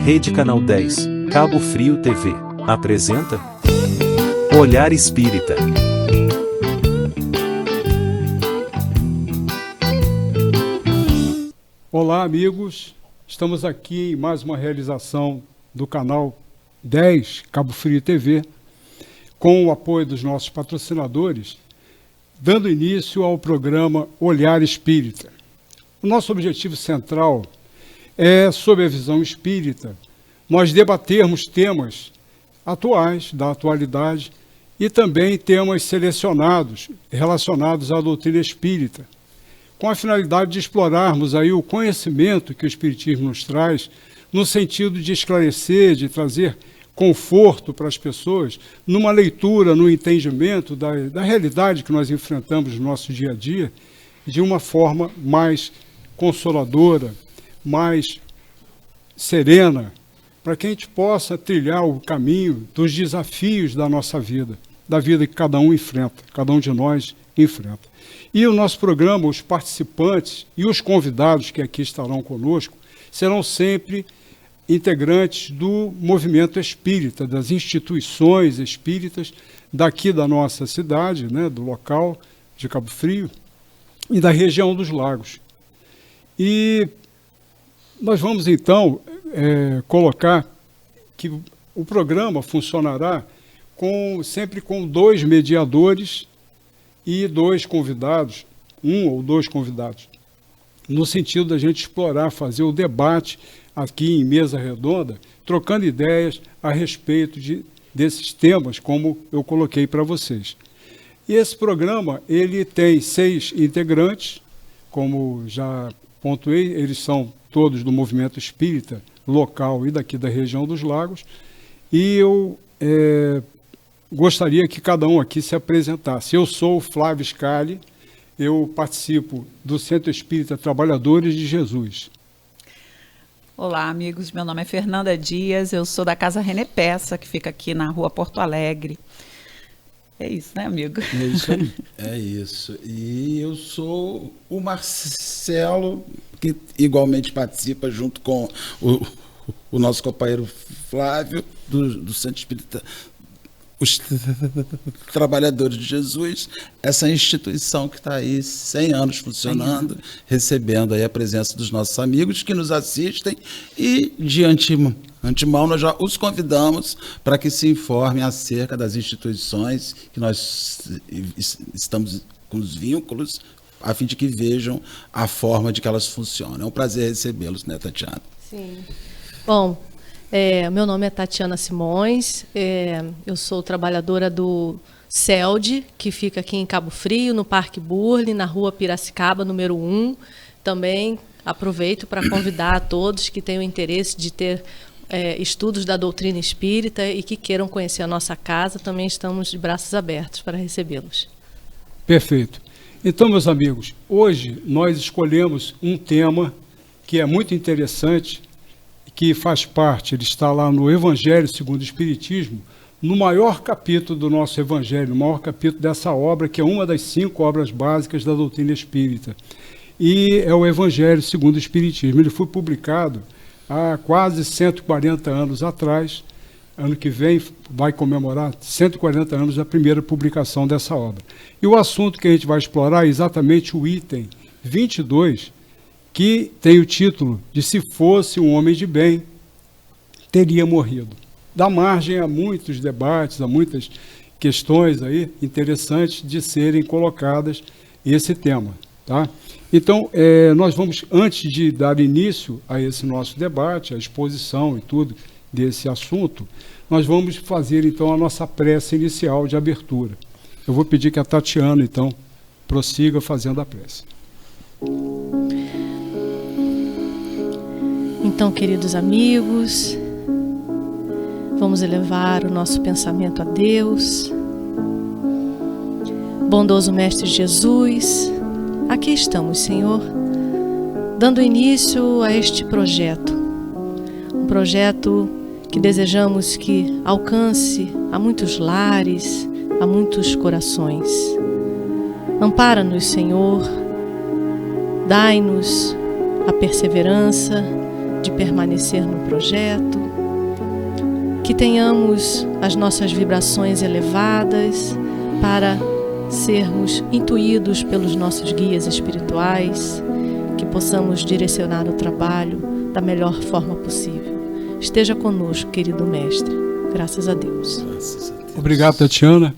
Rede Canal 10, Cabo Frio TV, apresenta Olhar Espírita. Olá, amigos. Estamos aqui em mais uma realização do canal 10, Cabo Frio TV, com o apoio dos nossos patrocinadores, dando início ao programa Olhar Espírita. O nosso objetivo central é, sob a visão espírita, nós debatermos temas atuais, da atualidade, e também temas selecionados, relacionados à doutrina espírita, com a finalidade de explorarmos aí o conhecimento que o Espiritismo nos traz, no sentido de esclarecer, de trazer conforto para as pessoas, numa leitura, no entendimento da realidade que nós enfrentamos no nosso dia a dia, de uma forma mais consoladora, mais serena, para que a gente possa trilhar o caminho dos desafios da nossa vida, da vida que cada um enfrenta, cada um de nós enfrenta. E o nosso programa, os participantes e os convidados que aqui estarão conosco, serão sempre integrantes do movimento espírita, das instituições espíritas daqui da nossa cidade, né, do local de Cabo Frio e da região dos Lagos. E nós vamos então colocar que o programa funcionará sempre com 2 mediadores e 2 convidados, 1 ou 2 convidados, no sentido da gente explorar, fazer o debate aqui em mesa redonda, trocando ideias a respeito desses temas, como eu coloquei para vocês. E esse programa, ele tem 6 integrantes, como já pontuei, eles são todos do movimento espírita local e daqui da região dos Lagos, e eu gostaria que cada um aqui se apresentasse. Eu sou o Flávio Scali, eu participo do Centro Espírita Trabalhadores de Jesus. Olá, amigos, meu nome é Fernanda Dias, eu sou da Casa René Peça, que fica aqui na rua Porto Alegre. É isso, né, amigo? É isso aí. É isso. E eu sou o Marcelo, que igualmente participa junto com o nosso companheiro Flávio, do Centro Espírita, os Trabalhadores de Jesus, essa instituição que está aí 100 anos funcionando, recebendo aí a presença dos nossos amigos que nos assistem, e de antemão nós já os convidamos para que se informem acerca das instituições que nós estamos com os vínculos, a fim de que vejam a forma de que elas funcionam. É um prazer recebê-los, né, Tatiana? Sim. Bom, meu nome é Tatiana Simões, eu sou trabalhadora do CELD, que fica aqui em Cabo Frio, no Parque Burle, na rua Piracicaba, número 1. Também aproveito para convidar a todos que tenham interesse de ter estudos da doutrina espírita e que queiram conhecer a nossa casa, também estamos de braços abertos para recebê-los. Perfeito. Então, meus amigos, hoje nós escolhemos um tema que é muito interessante, que faz parte, ele está lá no Evangelho segundo o Espiritismo, no maior capítulo do nosso Evangelho, no maior capítulo dessa obra, que é uma das 5 obras básicas da doutrina espírita. E é o Evangelho segundo o Espiritismo. Ele foi publicado há quase 140 anos atrás. Ano que vem vai comemorar 140 anos da primeira publicação dessa obra. E o assunto que a gente vai explorar é exatamente o item 22, que tem o título de Se Fosse um Homem de Bem, Teria Morrido. Dá margem a muitos debates, a muitas questões aí interessantes de serem colocadas esse tema. Tá? Então, nós vamos, antes de dar início a esse nosso debate, a exposição e tudo desse assunto, nós vamos fazer então a nossa prece inicial de abertura. Eu vou pedir que a Tatiana, então, prossiga fazendo a prece. Então, queridos amigos, vamos elevar o nosso pensamento a Deus. Bondoso Mestre Jesus, aqui estamos, Senhor, dando início a este projeto. Um projeto que desejamos que alcance a muitos lares, a muitos corações. Ampara-nos, Senhor, dai-nos a perseverança de permanecer no projeto, que tenhamos as nossas vibrações elevadas para sermos intuídos pelos nossos guias espirituais, que possamos direcionar o trabalho da melhor forma possível. Esteja conosco, querido mestre. Graças a Deus. Graças a Deus. Obrigado, Tatiana.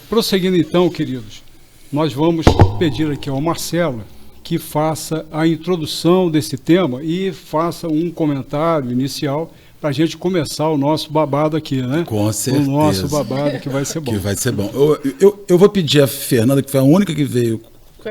Prosseguindo então, queridos, nós vamos pedir aqui ao Marcelo que faça a introdução desse tema e faça um comentário inicial para a gente começar o nosso babado aqui, né? Com certeza. O nosso babado que vai ser bom. Que vai ser bom. Eu vou pedir a Fernanda, que foi a única que veio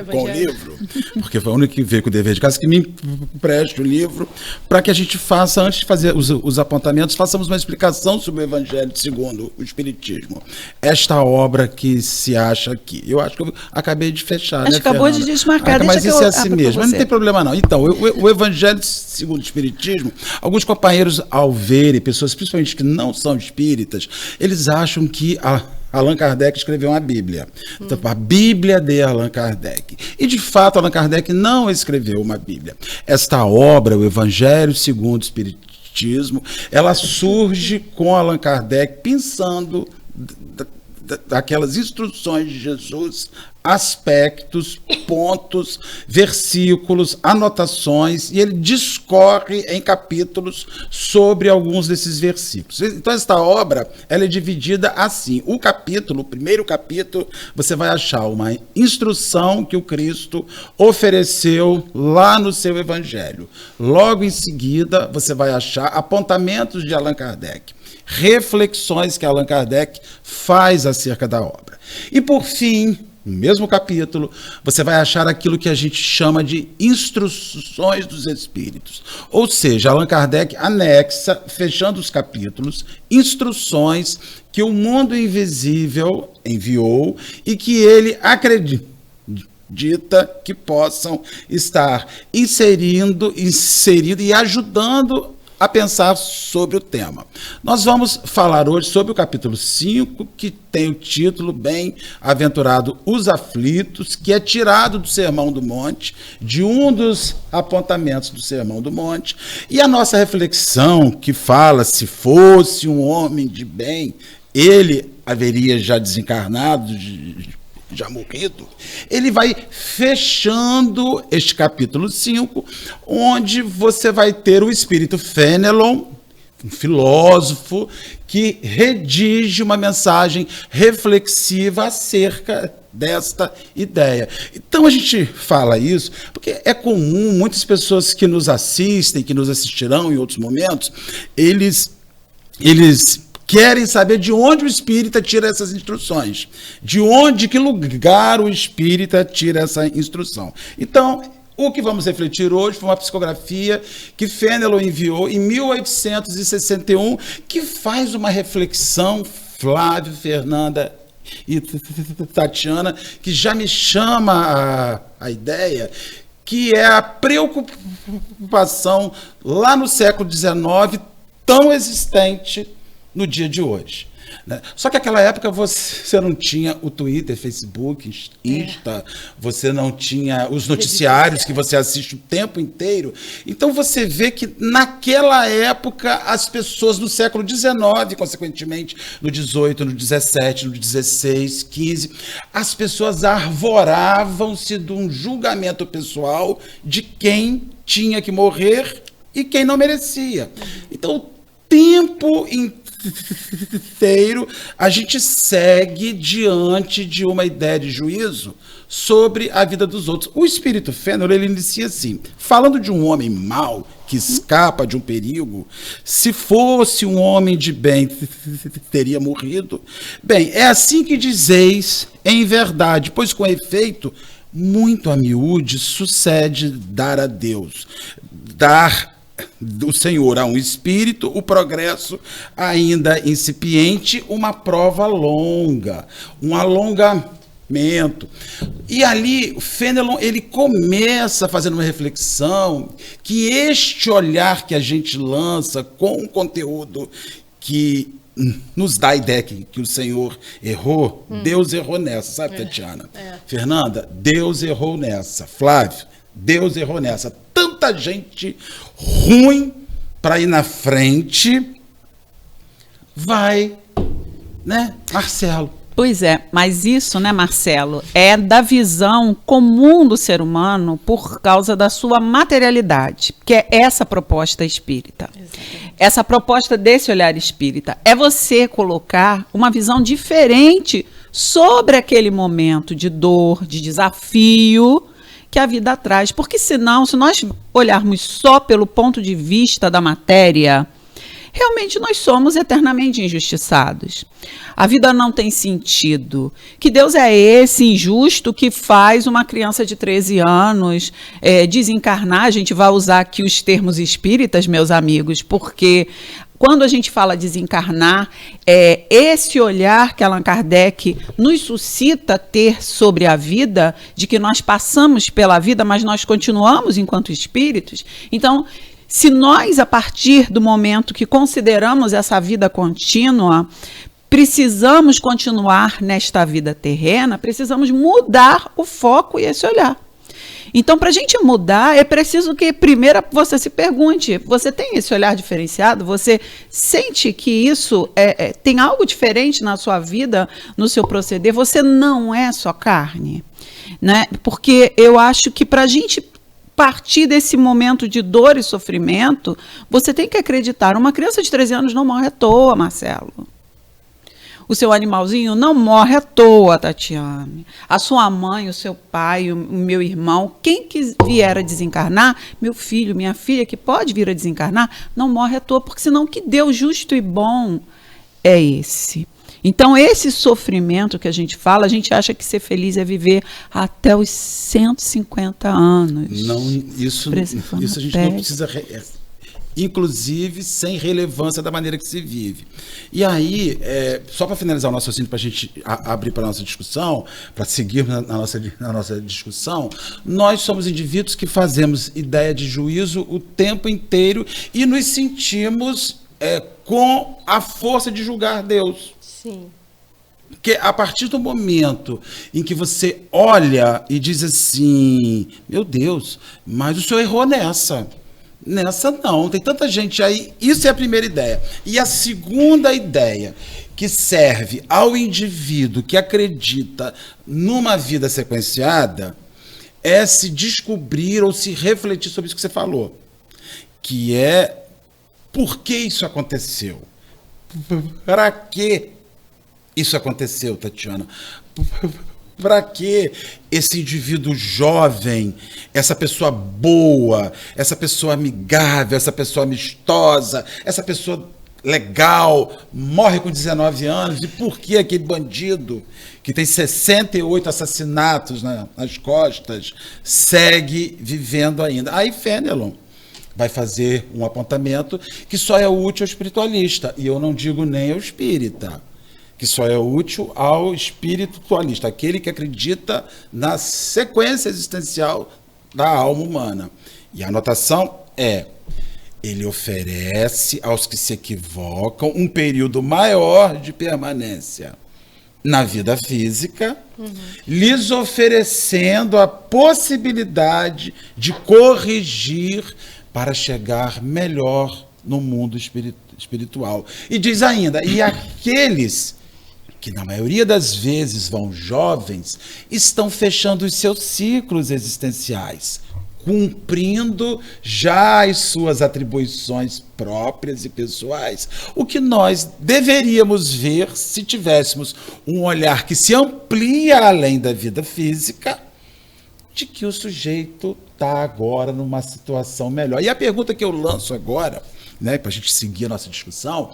com o livro, porque foi a única que veio com o dever de casa, que me empreste o livro, para que a gente faça, antes de fazer os apontamentos, façamos uma explicação sobre o Evangelho segundo o Espiritismo. Esta obra que se acha aqui. Eu acho que eu acabei de fechar, Acho né, que acabou Fernanda? de desmarcar, Mas deixa isso que é eu assim abro mesmo, pra mas não você. tem problema não. Então, o Evangelho segundo o Espiritismo, alguns companheiros, ao verem pessoas, principalmente que não são espíritas, eles acham que Allan Kardec escreveu uma Bíblia. Então, a Bíblia de Allan Kardec. E, de fato, Allan Kardec não escreveu uma Bíblia. Esta obra, o Evangelho segundo o Espiritismo, ela surge com Allan Kardec pensando daquelas instruções de Jesus, aspectos, pontos, versículos, anotações, e ele discorre em capítulos sobre alguns desses versículos. Então, esta obra, ela é dividida assim. O primeiro capítulo, você vai achar uma instrução que o Cristo ofereceu lá no seu Evangelho. Logo em seguida, você vai achar apontamentos de Allan Kardec, reflexões que Allan Kardec faz acerca da obra. E, por fim, no mesmo capítulo, você vai achar aquilo que a gente chama de instruções dos espíritos. Ou seja, Allan Kardec anexa, fechando os capítulos, instruções que o mundo invisível enviou e que ele acredita que possam estar inserindo e ajudando a pensar sobre o tema. Nós vamos falar hoje sobre o capítulo 5, que tem o título bem aventurado, Os Aflitos, que é tirado do Sermão do Monte, de um dos apontamentos do Sermão do Monte, e a nossa reflexão que fala, se fosse um homem de bem, ele haveria já desencarnado, já morrido, ele vai fechando este capítulo 5, onde você vai ter o espírito Fenelon, um filósofo, que redige uma mensagem reflexiva acerca desta ideia. Então a gente fala isso porque é comum, muitas pessoas que nos assistem, que nos assistirão em outros momentos, eles querem saber de onde o espírita tira essas instruções, de que lugar o espírita tira essa instrução. Então, o que vamos refletir hoje foi uma psicografia que Fenelon enviou em 1861, que faz uma reflexão, Flávio, Fernanda e Tatiana, que já me chama a ideia, que é a preocupação lá no século XIX, tão existente no dia de hoje. Né? Só que naquela época você não tinha o Twitter, Facebook, Insta, você não tinha os noticiários que você assiste o tempo inteiro. Então você vê que naquela época as pessoas do século XIX, consequentemente no 18, no 17, no 16, 15, as pessoas arvoravam-se de um julgamento pessoal de quem tinha que morrer e quem não merecia. Então o tempo inteiro a gente segue diante de uma ideia de juízo sobre a vida dos outros. O espírito Fenelon, ele inicia assim, falando de um homem mau que escapa de um perigo, se fosse um homem de bem, teria morrido. Bem, é assim que dizeis em verdade, pois com efeito, muito a miúde sucede dar a Deus, dar do Senhor a um espírito, o progresso ainda incipiente, uma prova longa, um alongamento. E ali, o Fenelon, ele começa fazendo uma reflexão que este olhar que a gente lança com um conteúdo que nos dá a ideia que o Senhor errou, Deus errou nessa, sabe, Tatiana? Fernanda, Deus errou nessa. Flávio, Deus errou nessa. tanta gente ruim para ir na frente, vai, né, Marcelo? Pois é, mas isso, né, Marcelo, é da visão comum do ser humano por causa da sua materialidade, que é essa proposta espírita. Exatamente. Essa proposta desse olhar espírita é você colocar uma visão diferente sobre aquele momento de dor, de desafio que a vida traz. Porque senão, se nós olharmos só pelo ponto de vista da matéria, realmente nós somos eternamente injustiçados. A vida não tem sentido. Que Deus é esse injusto que faz uma criança de 13 anos desencarnar? A gente vai usar aqui os termos espíritas, meus amigos, porque quando a gente fala desencarnar, esse olhar que Allan Kardec nos suscita ter sobre a vida, de que nós passamos pela vida, mas nós continuamos enquanto espíritos. Então, se nós, a partir do momento que consideramos essa vida contínua, precisamos continuar nesta vida terrena, precisamos mudar o foco e esse olhar. Então, para a gente mudar, é preciso que, primeiro, você se pergunte, você tem esse olhar diferenciado? Você sente que isso tem algo diferente na sua vida, no seu proceder? Você não é só carne, né? Porque eu acho que para a gente partir desse momento de dor e sofrimento, você tem que acreditar. Uma criança de 13 anos não morre à toa, Marcelo. O seu animalzinho não morre à toa, Tatiane. A sua mãe, o seu pai, o meu irmão, quem que vier a desencarnar, meu filho, minha filha, que pode vir a desencarnar, não morre à toa, porque senão que Deus justo e bom é esse. Então, esse sofrimento que a gente fala, a gente acha que ser feliz é viver até os 150 anos. Não, isso a gente não precisa, inclusive sem relevância da maneira que se vive. E aí, só para finalizar o nosso raciocínio, para a gente abrir para a nossa discussão, para seguir na nossa discussão, nós somos indivíduos que fazemos ideia de juízo o tempo inteiro e nos sentimos com a força de julgar Deus. Sim. Porque a partir do momento em que você olha e diz assim, meu Deus, mas o senhor errou nessa. Nessa não, tem tanta gente aí. Isso é a primeira ideia. E a segunda ideia, que serve ao indivíduo que acredita numa vida sequenciada, é se descobrir ou se refletir sobre isso que você falou. Que é, por que isso aconteceu? Para que isso aconteceu, Tatiana? Para que esse indivíduo jovem, essa pessoa boa, essa pessoa amigável, essa pessoa amistosa, essa pessoa legal, morre com 19 anos? E por que aquele bandido que tem 68 assassinatos nas costas segue vivendo ainda? Aí Fenelon vai fazer um apontamento que só é útil ao espiritualista, e eu não digo nem ao espírita, que só é útil ao espiritualista, aquele que acredita na sequência existencial da alma humana. E a anotação ele oferece aos que se equivocam um período maior de permanência na vida física, lhes oferecendo a possibilidade de corrigir para chegar melhor no mundo espiritual. E diz ainda, e aqueles que na maioria das vezes vão jovens, estão fechando os seus ciclos existenciais, cumprindo já as suas atribuições próprias e pessoais, o que nós deveríamos ver se tivéssemos um olhar que se amplia além da vida física, de que o sujeito está agora numa situação melhor. E a pergunta que eu lanço agora, né, para a gente seguir a nossa discussão,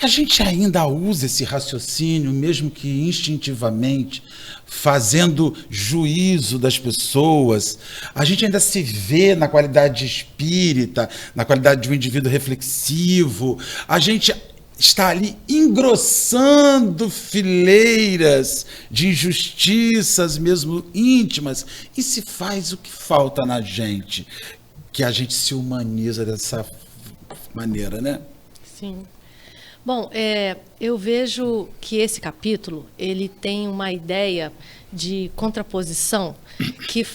a gente ainda usa esse raciocínio, mesmo que instintivamente, fazendo juízo das pessoas? A gente ainda se vê na qualidade de espírita, na qualidade de um indivíduo reflexivo? A gente está ali engrossando fileiras de injustiças, mesmo íntimas, e se faz o que falta na gente, que a gente se humaniza dessa maneira, né? Sim. Bom, eu vejo que esse capítulo, ele tem uma ideia de contraposição que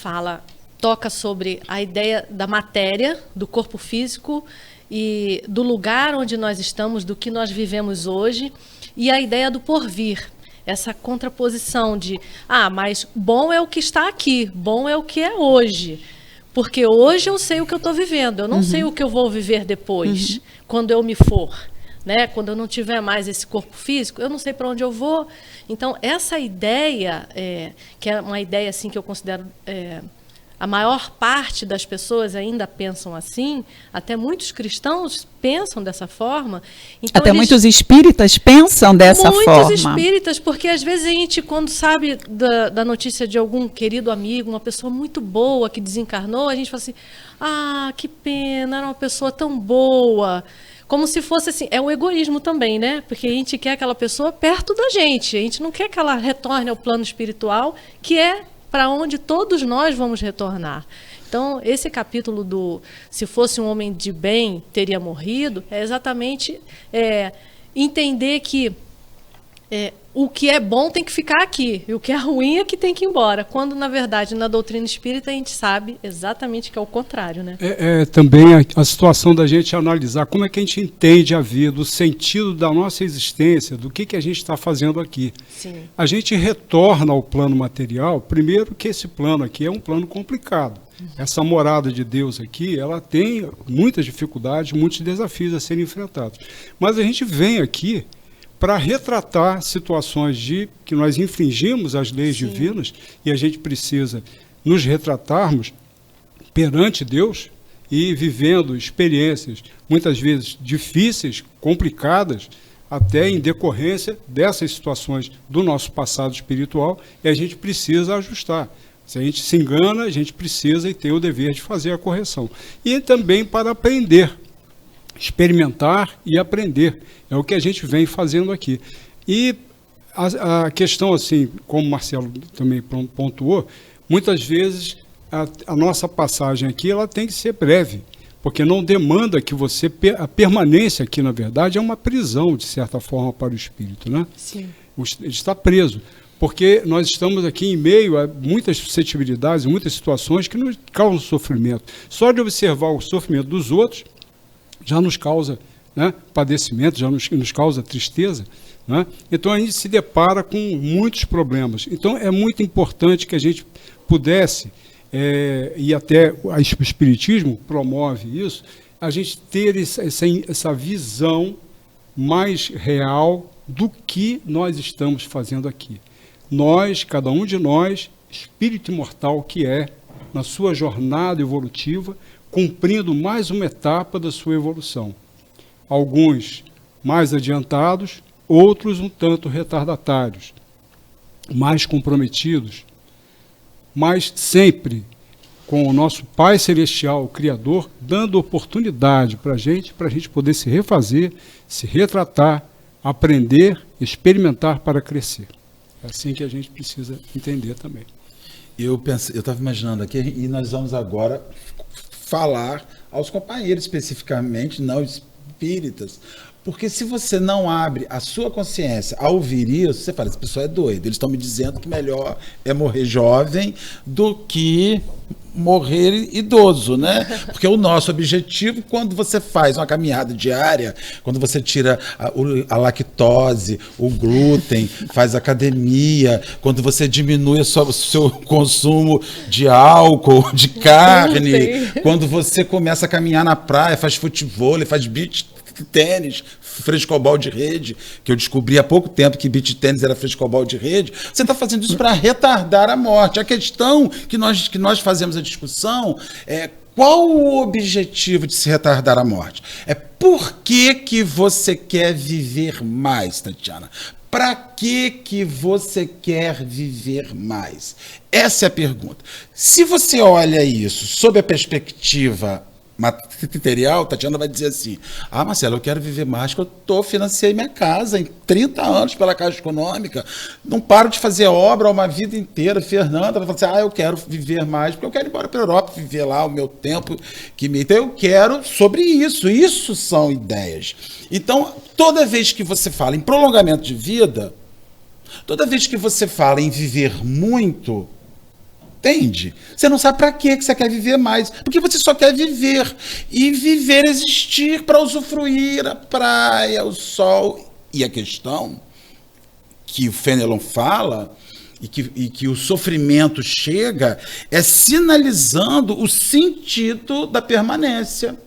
toca sobre a ideia da matéria, do corpo físico e do lugar onde nós estamos, do que nós vivemos hoje, e a ideia do porvir. Essa contraposição de, mas bom é o que está aqui, bom é o que é hoje. Porque hoje eu sei o que eu estou vivendo, eu não sei o que eu vou viver depois, quando eu me for. Né? Quando eu não tiver mais esse corpo físico, eu não sei para onde eu vou. Então, essa ideia, que é uma ideia assim, que eu considero... a maior parte das pessoas ainda pensam assim, até muitos cristãos pensam dessa forma. Então, até muitos espíritas pensam dessa forma. Muitos espíritas, porque às vezes a gente, quando sabe da notícia de algum querido amigo, uma pessoa muito boa que desencarnou, a gente fala assim, que pena, era uma pessoa tão boa. Como se fosse assim, é o egoísmo também, né? Porque a gente quer aquela pessoa perto da gente, a gente não quer que ela retorne ao plano espiritual, que é para onde todos nós vamos retornar. Então, esse capítulo do se fosse um homem de bem, teria morrido, é exatamente entender que o que é bom tem que ficar aqui, e o que é ruim é que tem que ir embora. Quando, na verdade, na doutrina espírita, a gente sabe exatamente que é o contrário, né? Também a situação da gente analisar como é que a gente entende a vida, o sentido da nossa existência, do que a gente está fazendo aqui. Sim. A gente retorna ao plano material, primeiro que esse plano aqui é um plano complicado. Essa morada de Deus aqui, ela tem muitas dificuldades, muitos desafios a serem enfrentados. Mas a gente vem aqui para retratar situações que nós infringimos as leis divinas, e a gente precisa nos retratarmos perante Deus e vivendo experiências muitas vezes difíceis, complicadas, até em decorrência dessas situações do nosso passado espiritual, e a gente precisa ajustar. Se a gente se engana, a gente precisa e tem o dever de fazer a correção. E também para aprender, experimentar e aprender. É o que a gente vem fazendo aqui. E a questão, assim, como o Marcelo também pontuou, muitas vezes a nossa passagem aqui ela tem que ser breve, porque não demanda que a permanência aqui, na verdade, é uma prisão, de certa forma, para o espírito, né? Sim. Ele está preso, porque nós estamos aqui em meio a muitas suscetibilidades, muitas situações que nos causam sofrimento. Só de observar o sofrimento dos outros já nos causa, né, padecimento, já nos causa tristeza, né? Então a gente se depara com muitos problemas. Então é muito importante que a gente pudesse, e até o Espiritismo promove isso, a gente ter essa visão mais real do que nós estamos fazendo aqui. Nós, cada um de nós, espírito imortal que é, na sua jornada evolutiva, cumprindo mais uma etapa da sua evolução. Alguns mais adiantados, outros um tanto retardatários, mais comprometidos, mas sempre com o nosso Pai Celestial, o Criador, dando oportunidade para a gente poder se refazer, se retratar, aprender, experimentar para crescer. É assim que a gente precisa entender também. Eu estava imaginando aqui, e nós vamos agora falar aos companheiros especificamente, não espíritas, porque se você não abre a sua consciência a ouvir isso, você fala, essa pessoa é doida, eles estão me dizendo que melhor é morrer jovem do que morrer idoso, né? Porque o nosso objetivo, quando você faz uma caminhada diária, quando você tira a lactose, o glúten, faz academia, quando você diminui o seu consumo de álcool, de carne, quando você começa a caminhar na praia, faz futevôlei, faz beach tênis, frescobol de rede, que eu descobri há pouco tempo que beach tênis era frescobol de rede, você está fazendo isso para retardar a morte. A questão que nós fazemos a discussão é qual o objetivo de se retardar a morte? É por que você quer viver mais, Tatiana? Para que você quer viver mais? Essa é a pergunta. Se você olha isso sob a perspectiva material, Tatiana vai dizer assim, Marcelo, eu quero viver mais, porque eu financiei minha casa em 30 anos pela Caixa Econômica, não paro de fazer obra uma vida inteira. Fernanda vai falar assim, eu quero viver mais, porque eu quero ir embora para a Europa, viver lá o meu tempo, então eu quero sobre isso são ideias. Então, toda vez que você fala em prolongamento de vida, Toda vez que você fala em viver muito, entende? Você não sabe para que você quer viver mais. Porque você só quer viver. E viver, existir para usufruir a praia, o sol. E a questão que o Fenelon fala, e que o sofrimento chega, é sinalizando o sentido da permanência.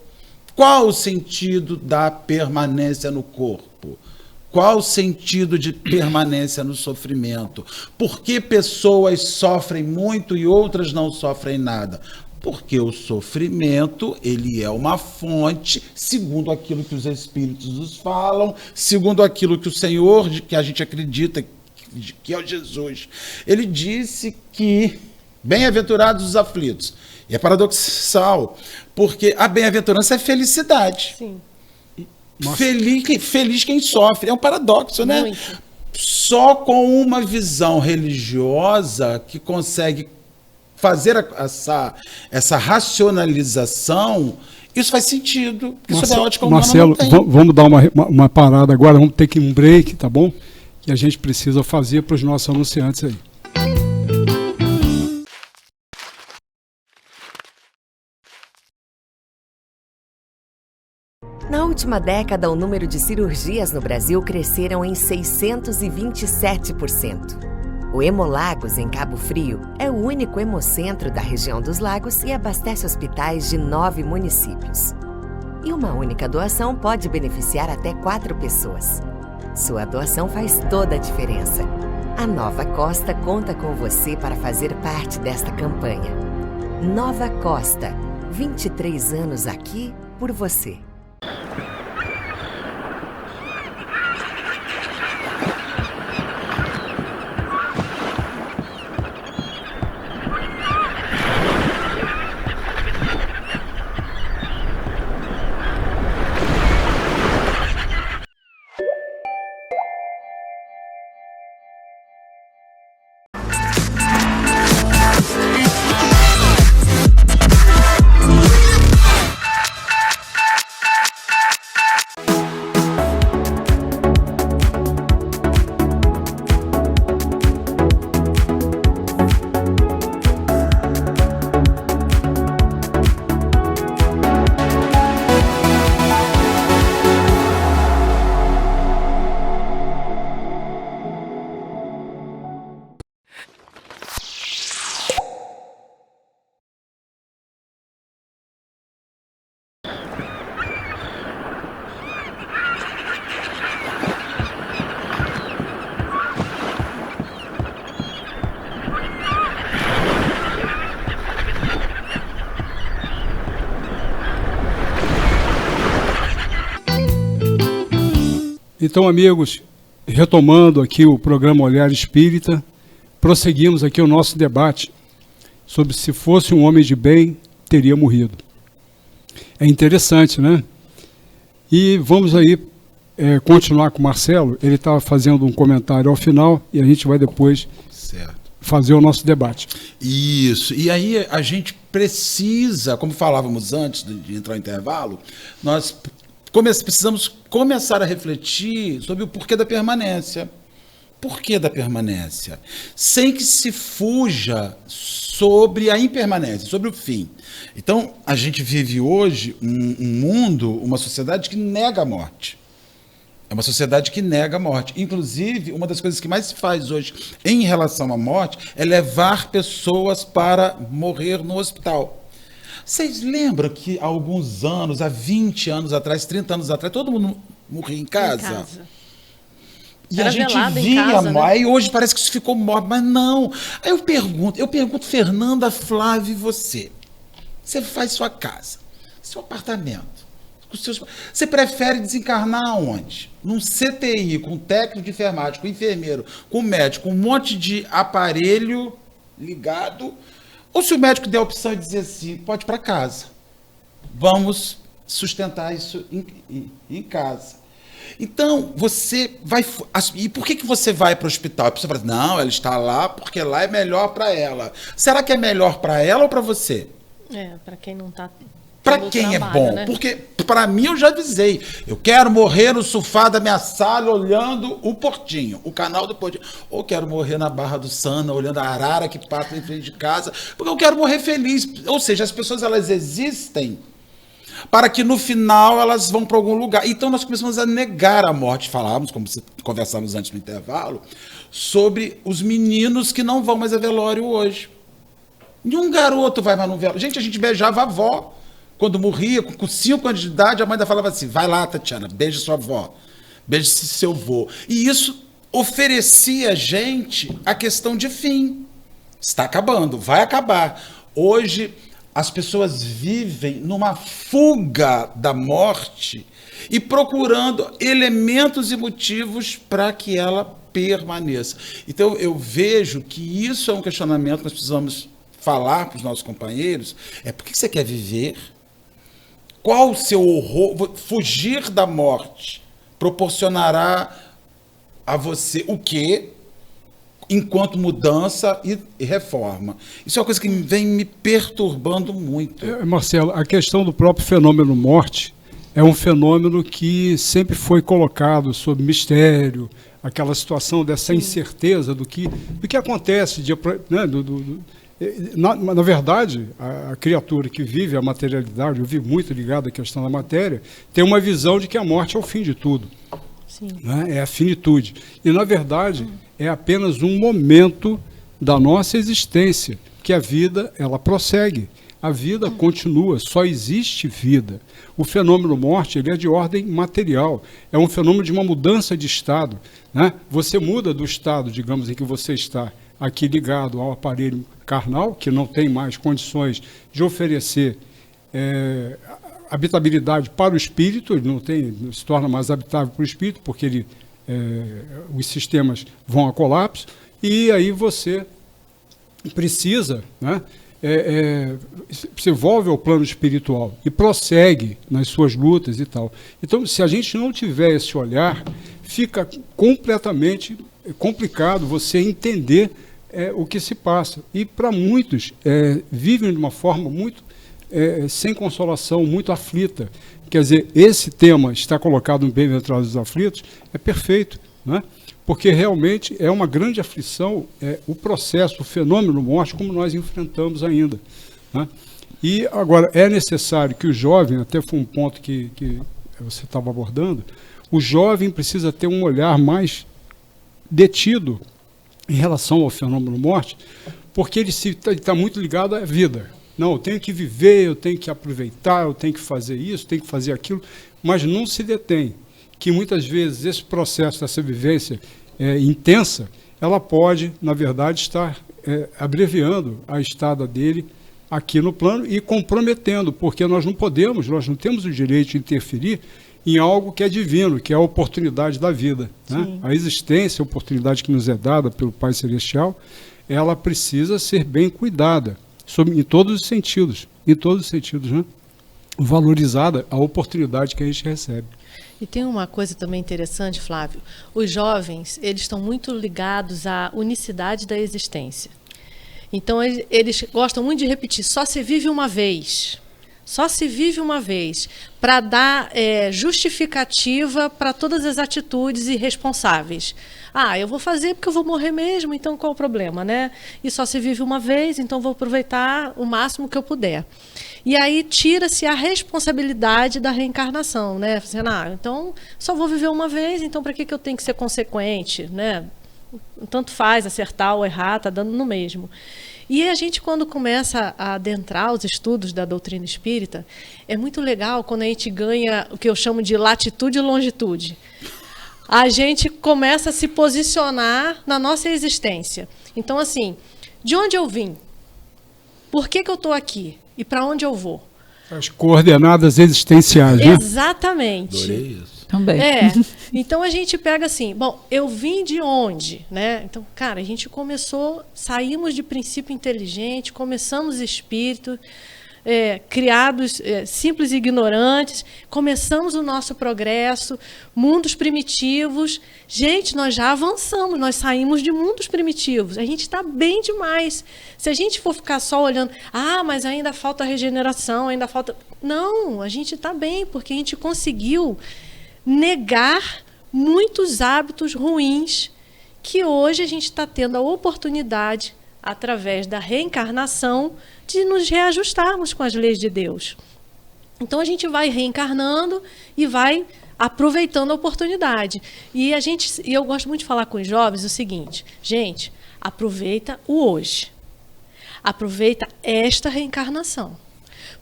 Qual o sentido da permanência no corpo? Qual o sentido de permanência no sofrimento? Por que pessoas sofrem muito e outras não sofrem nada? Porque o sofrimento, ele é uma fonte, segundo aquilo que os Espíritos nos falam, segundo aquilo que o Senhor, que a gente acredita, que é o Jesus. Ele disse que bem-aventurados os aflitos. E é paradoxal, porque a bem-aventurança é felicidade. Sim. Feliz quem sofre. É um paradoxo, né? Muito. Só com uma visão religiosa que consegue fazer essa racionalização, isso faz sentido. Porque sob a ótica humana Marcelo, não tem. vamos dar uma parada agora, vamos ter que ir um break, tá bom? Que a gente precisa fazer para os nossos anunciantes aí. Na última década, o número de cirurgias no Brasil cresceram em 627%. O Hemolagos, em Cabo Frio, é o único hemocentro da região dos lagos e abastece hospitais de 9 municípios. E uma única doação pode beneficiar até 4 pessoas. Sua doação faz toda a diferença. A Nova Costa conta com você para fazer parte desta campanha. Nova Costa, 23 anos aqui por você. Então, amigos, retomando aqui o programa Olhar Espírita, prosseguimos aqui o nosso debate sobre se fosse um homem de bem, teria morrido. É interessante, né? E vamos aí continuar com o Marcelo. Ele estava fazendo um comentário ao final e a gente vai depois fazer o nosso debate. Isso. E aí a gente precisa, como falávamos antes de entrar no intervalo, nós precisamos começar a refletir sobre o porquê da permanência. Por que da permanência? Sem que se fuja sobre a impermanência, sobre o fim. Então, a gente vive hoje um mundo, uma sociedade que nega a morte. É uma sociedade que nega a morte. Inclusive, uma das coisas que mais se faz hoje em relação à morte é levar pessoas para morrer no hospital. Vocês lembram que há alguns anos, há 20 anos atrás, 30 anos atrás, todo mundo morria em casa? E era a gente velado via, em casa, né? Aí hoje parece que isso ficou morto, mas não. Aí eu pergunto, Fernanda, Flávia e você faz sua casa, seu apartamento, você prefere desencarnar aonde? Num CTI, com técnico de enfermagem, com enfermeiro, com médico, com um monte de aparelho ligado, ou se o médico der a opção de dizer assim, pode ir para casa, vamos sustentar isso em casa. Então, você vai... E por que você vai para o hospital? A pessoa fala, não, ela está lá porque lá é melhor para ela. Será que é melhor para ela ou para você? Para quem não está... Para quem é bom? Né? Porque para mim, eu já avisei. Eu quero morrer no sofá da minha sala olhando o Portinho, o canal do Portinho. Ou quero morrer na Barra do Sana, olhando a arara que passa em frente de casa, porque eu quero morrer feliz. Ou seja, as pessoas, elas existem para que no final elas vão para algum lugar. Então nós começamos a negar a morte. Falávamos, como conversamos antes no intervalo, sobre os meninos que não vão mais a velório hoje. Nenhum garoto vai mais no velório. Gente, a gente beijava a avó. Quando morria, com 5 anos de idade, a mãe ainda falava assim, vai lá, Tatiana, beija sua avó, beija seu avô. E isso oferecia a gente a questão de fim. Está acabando, vai acabar. Hoje, as pessoas vivem numa fuga da morte e procurando elementos e motivos para que ela permaneça. Então, eu vejo que isso é um questionamento que nós precisamos falar para os nossos companheiros. Por que você quer viver? Qual o seu horror? Fugir da morte proporcionará a você o quê? Enquanto mudança e reforma. Isso é uma coisa que vem me perturbando muito. Marcelo, a questão do próprio fenômeno morte é um fenômeno que sempre foi colocado sob mistério, aquela situação dessa incerteza do que acontece, né, na verdade, a criatura que vive a materialidade, eu vi muito ligado à questão da matéria, tem uma visão de que a morte é o fim de tudo. Sim. Né? É a finitude. E, na verdade, é apenas um momento da nossa existência, que a vida, ela prossegue. A vida continua, só existe vida. O fenômeno morte, ele é de ordem material, é um fenômeno de uma mudança de estado. Né? Você muda do estado, digamos, em que você está aqui ligado ao aparelho carnal, que não tem mais condições de oferecer habitabilidade para o espírito, ele não se torna mais habitável para o espírito, porque os sistemas vão a colapso, e aí você precisa, né, se envolve ao plano espiritual e prossegue nas suas lutas e tal. Então, se a gente não tiver esse olhar, fica completamente complicado você entender o que se passa. E para muitos, vivem de uma forma muito sem consolação, muito aflita. Quer dizer, esse tema está colocado no Bem-aventurados dos Aflitos, é perfeito, né? Porque realmente é uma grande aflição o processo, o fenômeno morte, como nós enfrentamos ainda. Né? E agora, é necessário que o jovem, até foi um ponto que você estava abordando, o jovem precisa ter um olhar mais detido em relação ao fenômeno morte, porque ele está muito ligado à vida. Não, eu tenho que viver, eu tenho que aproveitar, eu tenho que fazer isso, tenho que fazer aquilo, mas não se detém. Que muitas vezes esse processo dessa vivência intensa, ela pode, na verdade, estar abreviando a estada dele aqui no plano e comprometendo, porque nós não temos o direito de interferir em algo que é divino, que é a oportunidade da vida. Né? A existência, a oportunidade que nos é dada pelo Pai Celestial, ela precisa ser bem cuidada, em todos os sentidos, né? Valorizada a oportunidade que a gente recebe. E tem uma coisa também interessante, Flávio. Os jovens, eles estão muito ligados à unicidade da existência. Então, eles gostam muito de repetir, só se vive uma vez. Só se vive uma vez, para dar justificativa para todas as atitudes irresponsáveis. Eu vou fazer porque eu vou morrer mesmo, então qual o problema, né? E só se vive uma vez, então vou aproveitar o máximo que eu puder. E aí tira-se a responsabilidade da reencarnação, né? Então só vou viver uma vez, então para que eu tenho que ser consequente, né? Tanto faz acertar ou errar, tá dando no mesmo. E a gente, quando começa a adentrar os estudos da doutrina espírita, é muito legal quando a gente ganha o que eu chamo de latitude e longitude. A gente começa a se posicionar na nossa existência. Então, assim, de onde eu vim? Por que eu estou aqui? E para onde eu vou? As coordenadas existenciais, né? Exatamente. Adorei isso. Também. Então a gente pega assim, bom, eu vim de onde, né? Então, cara, a gente saímos de princípio inteligente, começamos espírito, criados simples e ignorantes, começamos o nosso progresso, mundos primitivos. Gente, nós já avançamos, nós saímos de mundos primitivos, a gente está bem demais. Se a gente for ficar só olhando, mas ainda falta regeneração, ainda falta... Não, a gente está bem, porque a gente conseguiu negar muitos hábitos ruins que hoje a gente está tendo a oportunidade, através da reencarnação, de nos reajustarmos com as leis de Deus. Então a gente vai reencarnando e vai aproveitando a oportunidade. E eu gosto muito de falar com os jovens o seguinte: gente, aproveita o hoje. Aproveita esta reencarnação.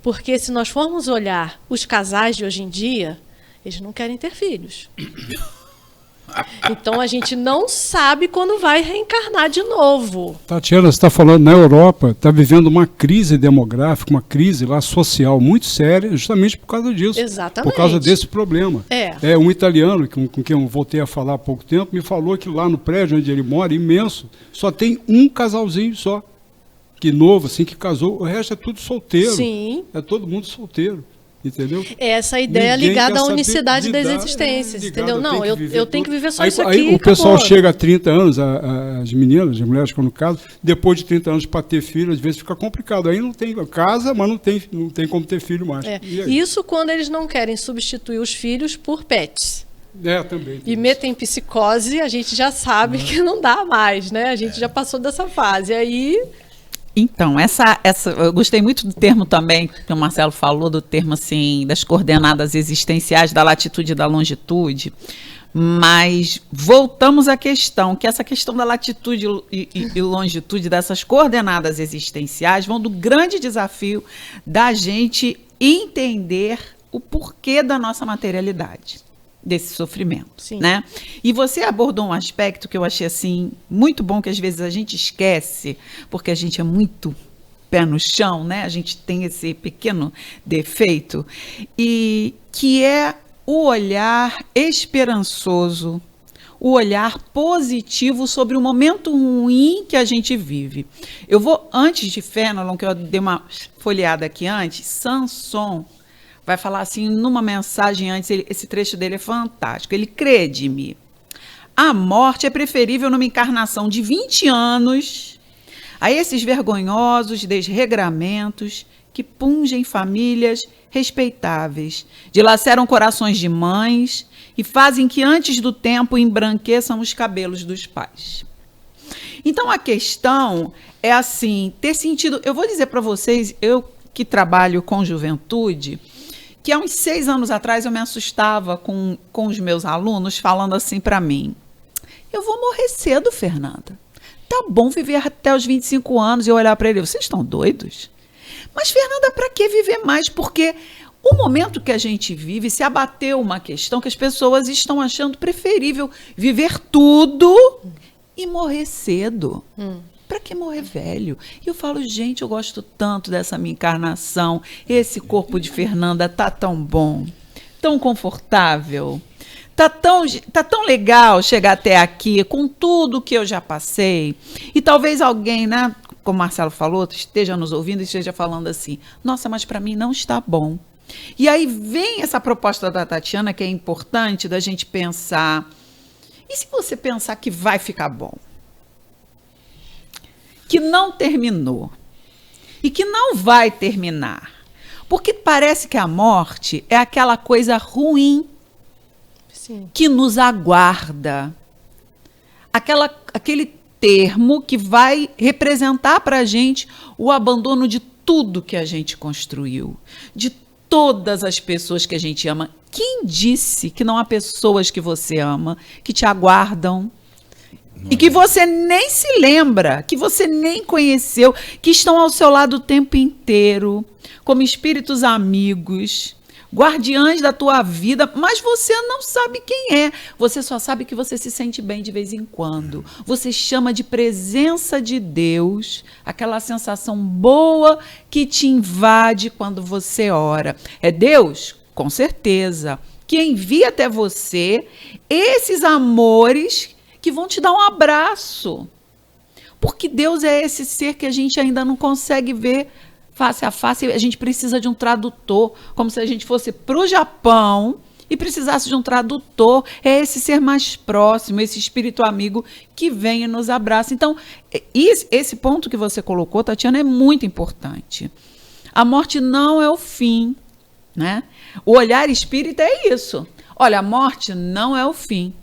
Porque se nós formos olhar os casais de hoje em dia, eles não querem ter filhos. Então a gente não sabe quando vai reencarnar de novo. Tatiana, você está falando, na Europa está vivendo uma crise demográfica, uma crise lá social muito séria, justamente por causa disso. Exatamente. Por causa desse problema. Um italiano com quem eu voltei a falar há pouco tempo me falou que lá no prédio onde ele mora, imenso, só tem um casalzinho só, que novo, assim, que casou. O resto é tudo solteiro. Sim. É todo mundo solteiro. Entendeu? Essa ideia ligada à unicidade das existências, entendeu? Não, eu tenho que viver só isso aqui. Aí o pessoal chega a 30 anos, as meninas, as mulheres, quando casam, depois de 30 anos para ter filho, às vezes fica complicado. Aí não tem casa, mas não tem como ter filho mais. Isso quando eles não querem substituir os filhos por pets. Também. E metem em psicose, a gente já sabe que não dá mais, né? A gente já passou dessa fase. Aí... Então, eu gostei muito do termo também, que o Marcelo falou, do termo assim, das coordenadas existenciais, da latitude e da longitude, mas voltamos à questão, que essa questão da latitude e longitude, dessas coordenadas existenciais, vão do grande desafio da gente entender o porquê da nossa materialidade, desse sofrimento, né? E você abordou um aspecto que eu achei assim muito bom, que às vezes a gente esquece, porque a gente é muito pé no chão, né? A gente tem esse pequeno defeito, e que é o olhar esperançoso, o olhar positivo sobre o momento ruim que a gente vive. Eu vou, antes de Fenelon, que eu dei uma folheada aqui antes, Samson vai falar assim, numa mensagem antes, esse trecho dele é fantástico. Ele: crede-me, a morte é preferível numa encarnação de 20 anos a esses vergonhosos desregramentos que pungem famílias respeitáveis, dilaceram corações de mães e fazem que antes do tempo embranqueçam os cabelos dos pais. Então a questão é assim, ter sentido... Eu vou dizer para vocês, eu que trabalho com juventude, que há uns 6 anos atrás eu me assustava com os meus alunos falando assim para mim: eu vou morrer cedo, Fernanda. Tá bom viver até os 25 anos. E eu olhar para ele: vocês estão doidos? Mas, Fernanda, para que viver mais? Porque o momento que a gente vive, se abateu uma questão que as pessoas estão achando preferível viver tudo e morrer cedo. Para que morrer velho? E eu falo: gente, eu gosto tanto dessa minha encarnação. Esse corpo de Fernanda tá tão bom, tão confortável. Tá tão legal chegar até aqui com tudo que eu já passei. E talvez alguém, né, como o Marcelo falou, esteja nos ouvindo e esteja falando assim: nossa, mas para mim não está bom. E aí vem essa proposta da Tatiana, que é importante da gente pensar: e se você pensar que vai ficar bom? Que não terminou e que não vai terminar, porque parece que a morte é aquela coisa ruim que nos aguarda, aquele termo que vai representar para a gente o abandono de tudo que a gente construiu, de todas as pessoas que a gente ama. Quem disse que não há pessoas que você ama que te aguardam? E que você nem se lembra, que você nem conheceu, que estão ao seu lado o tempo inteiro, como espíritos amigos, guardiães da tua vida, mas você não sabe quem é. Você só sabe que você se sente bem de vez em quando. Você chama de presença de Deus, aquela sensação boa que te invade quando você ora. É Deus? Com certeza. Que envia até você esses amores que vão te dar um abraço. Porque Deus é esse ser que a gente ainda não consegue ver face a face, a gente precisa de um tradutor, como se a gente fosse para o Japão e precisasse de um tradutor. É esse ser mais próximo, esse espírito amigo que vem e nos abraça. Então, esse ponto que você colocou, Tatiana, é muito importante. A morte não é o fim, né? O olhar espírita é isso. Olha, a morte não é o fim.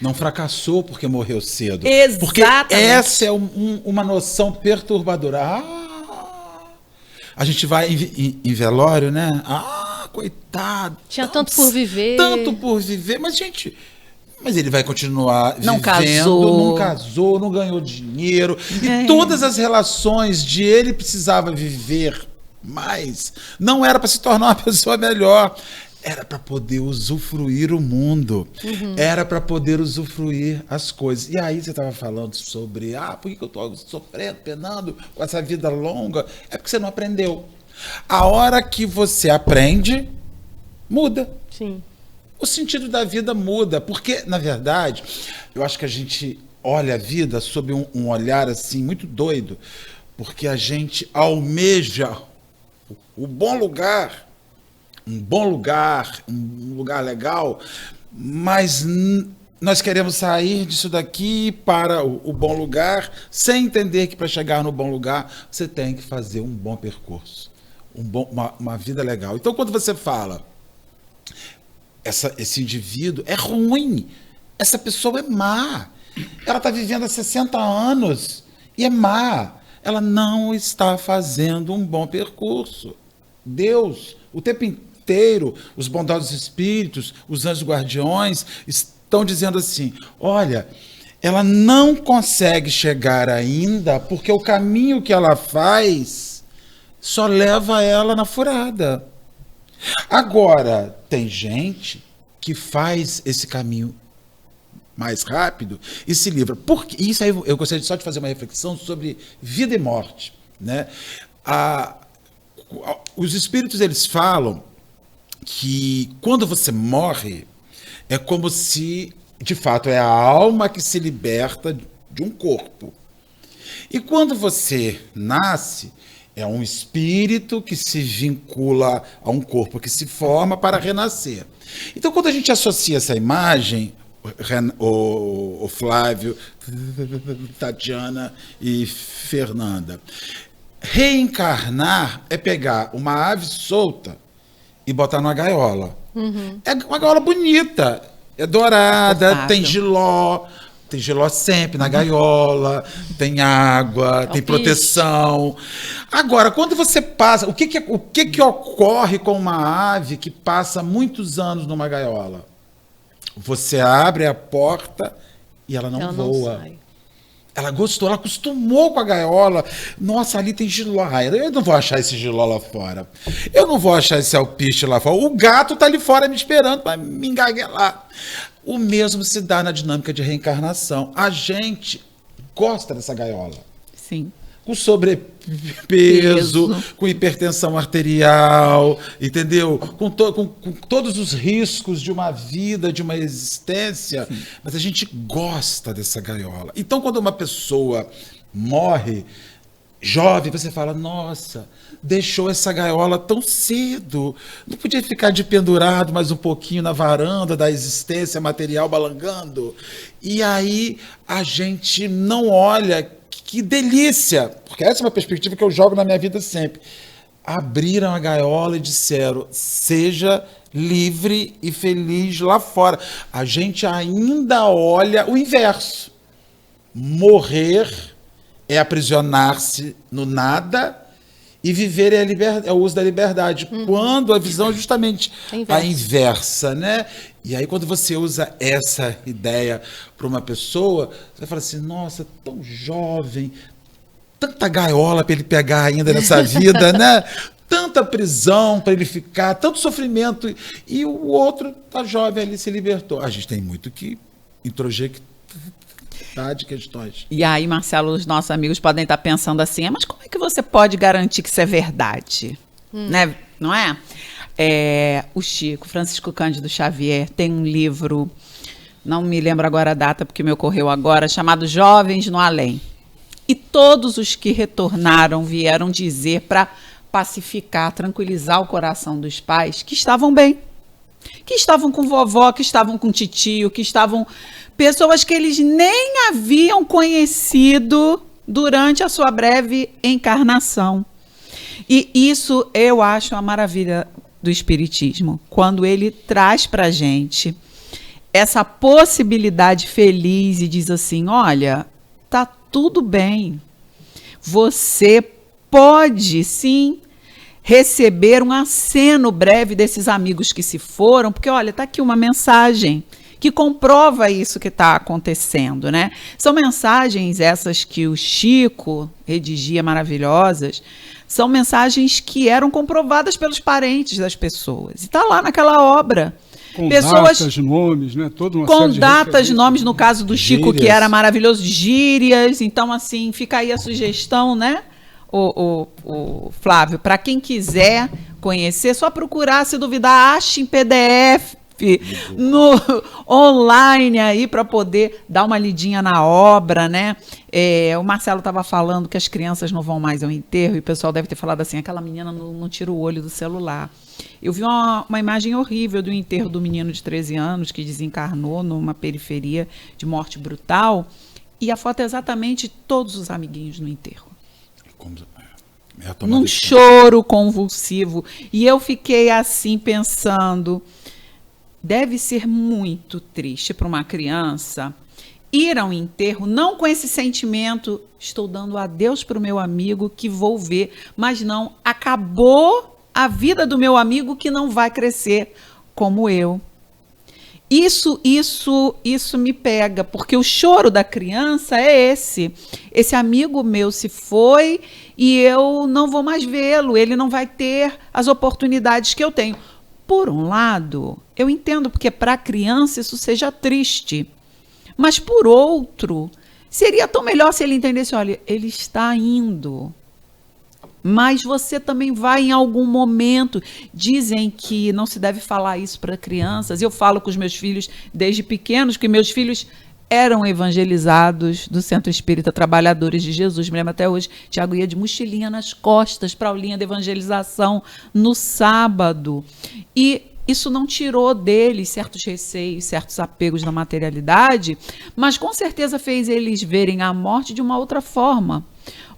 Não fracassou porque morreu cedo. Exatamente. Porque essa é uma noção perturbadora. A gente vai em velório, né? Coitado. Tinha tanto por viver. Tanto por viver. Mas ele vai continuar não vivendo. Não casou, não ganhou dinheiro. E todas as relações de ele precisava viver mais. Não era para se tornar uma pessoa melhor. Era para poder usufruir o mundo. Era para poder usufruir as coisas. E aí você estava falando sobre, por que eu estou sofrendo, penando com essa vida longa? É porque você não aprendeu. A hora que você aprende, muda. Sim. O sentido da vida muda. Porque, na verdade, eu acho que a gente olha a vida sob um olhar assim muito doido. Porque a gente almeja o bom lugar, um lugar legal, mas nós queremos sair disso daqui para o bom lugar, sem entender que para chegar no bom lugar você tem que fazer um bom percurso, uma vida legal. Então, quando você fala, esse indivíduo é ruim, essa pessoa é má, ela está vivendo há 60 anos e é má, ela não está fazendo um bom percurso. Deus, o tempo inteiro, os bondosos espíritos, os anjos guardiões estão dizendo assim, olha, ela não consegue chegar ainda porque o caminho que ela faz só leva ela na furada. Agora, tem gente que faz esse caminho mais rápido e se livra. Porque isso aí eu gostaria só de fazer uma reflexão sobre vida e morte, né? Os espíritos, eles falam que quando você morre, é como se, de fato, é a alma que se liberta de um corpo. E quando você nasce, é um espírito que se vincula a um corpo que se forma para renascer. Então, quando a gente associa essa imagem, o Flávio, Tatiana e Fernanda, reencarnar é pegar uma ave solta e botar numa gaiola. É uma gaiola bonita, é dourada, tem giló sempre na gaiola, tem água, tem proteção. Agora, quando você passa, o que ocorre com uma ave que passa muitos anos numa gaiola? Você abre a porta e ela não voa. Sai. Ela gostou, ela acostumou com a gaiola. Nossa, ali tem giló. Eu não vou achar esse giló lá fora. Eu não vou achar esse alpiste lá fora. O gato tá ali fora me esperando para me engaguelar. O mesmo se dá na dinâmica de reencarnação. A gente gosta dessa gaiola. Sim. Com sobrepeso, com hipertensão arterial, entendeu? Com todos os riscos de uma vida, de uma existência. Sim. Mas a gente gosta dessa gaiola. Então, quando uma pessoa morre jovem, você fala, nossa, deixou essa gaiola tão cedo. Não podia ficar de pendurado mais um pouquinho na varanda da existência material balangando. E aí a gente não olha. Que delícia! Porque essa é uma perspectiva que eu jogo na minha vida sempre. Abriram a gaiola e disseram, seja livre e feliz lá fora. A gente ainda olha o inverso. Morrer é aprisionar-se no nada e viver é o uso da liberdade. Quando a visão é justamente a inversa, né? E aí, quando você usa essa ideia para uma pessoa, você fala assim, nossa, tão jovem, tanta gaiola para ele pegar ainda nessa vida, né? Tanta prisão para ele ficar, tanto sofrimento. E o outro tá jovem ali, se libertou. A gente tem muito que introjectar de questões. E aí, Marcelo, os nossos amigos podem estar pensando assim, mas como é que você pode garantir que isso é verdade? Né? Não é? O Chico, Francisco Cândido Xavier, tem um livro, não me lembro agora a data porque me ocorreu agora, chamado Jovens no Além. E todos os que retornaram vieram dizer, para pacificar, tranquilizar o coração dos pais, que estavam bem, que estavam com vovó, que estavam com titio, que estavam pessoas que eles nem haviam conhecido durante a sua breve encarnação. E isso eu acho a maravilha do Espiritismo, quando ele traz para a gente essa possibilidade feliz e diz assim, olha, tá tudo bem, você pode sim receber um aceno breve desses amigos que se foram, porque olha, tá aqui uma mensagem que comprova isso que está acontecendo, né? São mensagens essas que o Chico redigia maravilhosas, são mensagens que eram comprovadas pelos parentes das pessoas. E está lá naquela obra. Com pessoas, datas, nomes, né? Toda uma com série de datas, nomes, no caso do Chico, Gírias. que era maravilhoso, gírias. Então, assim, fica aí a sugestão, né, o Flávio, para quem quiser conhecer, só procurar, se duvidar, ache em PDF, no online aí, para poder dar uma lidinha na obra, né? O Marcelo estava falando que as crianças não vão mais ao enterro, e o pessoal deve ter falado assim, aquela menina não tira o olho do celular. Eu vi uma imagem horrível do enterro do menino de 13 anos que desencarnou numa periferia de morte brutal, e a foto é exatamente todos os amiguinhos no enterro. Num choro convulsivo. E eu fiquei assim pensando, deve ser muito triste para uma criança ir ao enterro, não com esse sentimento, estou dando adeus para o meu amigo que vou ver, mas não, acabou a vida do meu amigo que não vai crescer como eu. Isso me pega, porque o choro da criança é esse. Esse amigo meu se foi e eu não vou mais vê-lo, ele não vai ter as oportunidades que eu tenho. Por um lado, eu entendo porque para a criança isso seja triste. Mas por outro, seria tão melhor se ele entendesse, olha, ele está indo. Mas você também vai em algum momento. Dizem que não se deve falar isso para crianças. Eu falo com os meus filhos desde pequenos, que meus filhos eram evangelizados do Centro Espírita Trabalhadores de Jesus. Me lembro até hoje, Tiago ia de mochilinha nas costas para a aulinha de evangelização no sábado. E isso não tirou deles certos receios, certos apegos na materialidade, mas com certeza fez eles verem a morte de uma outra forma.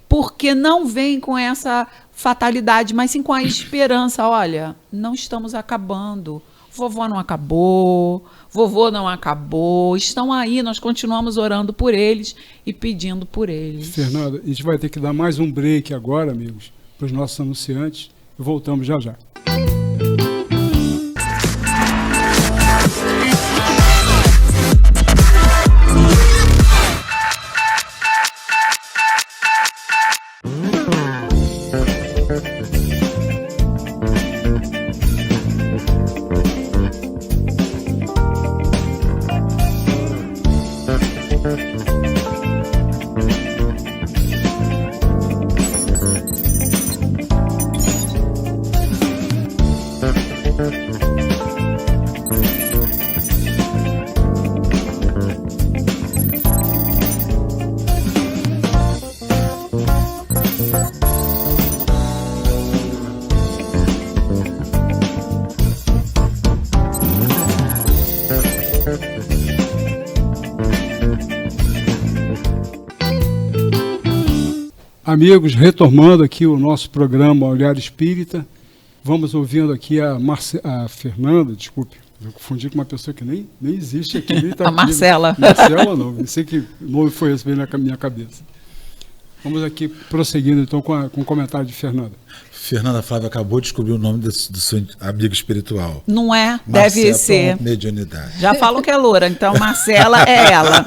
Porque não vem com essa fatalidade, mas sim com a esperança. Olha, não estamos acabando. Vovó não acabou, vovô não acabou. Estão aí, nós continuamos orando por eles e pedindo por eles. Fernanda, a gente vai ter que dar mais um break agora, amigos, para os nossos anunciantes. E voltamos já já. Amigos, retomando aqui o nosso programa Olhar Espírita, vamos ouvindo aqui a Fernanda, desculpe, eu confundi com uma pessoa que nem existe aqui, nem está A aqui. Marcela. Marcela não, não sei que nome foi esse, veio na minha cabeça. Vamos aqui prosseguindo então com o comentário de Fernanda. Fernanda Flávia acabou de descobrir o nome do seu amigo espiritual. Não é? Deve ser. Mediunidade. Já falam que é loura, então Marcela é ela.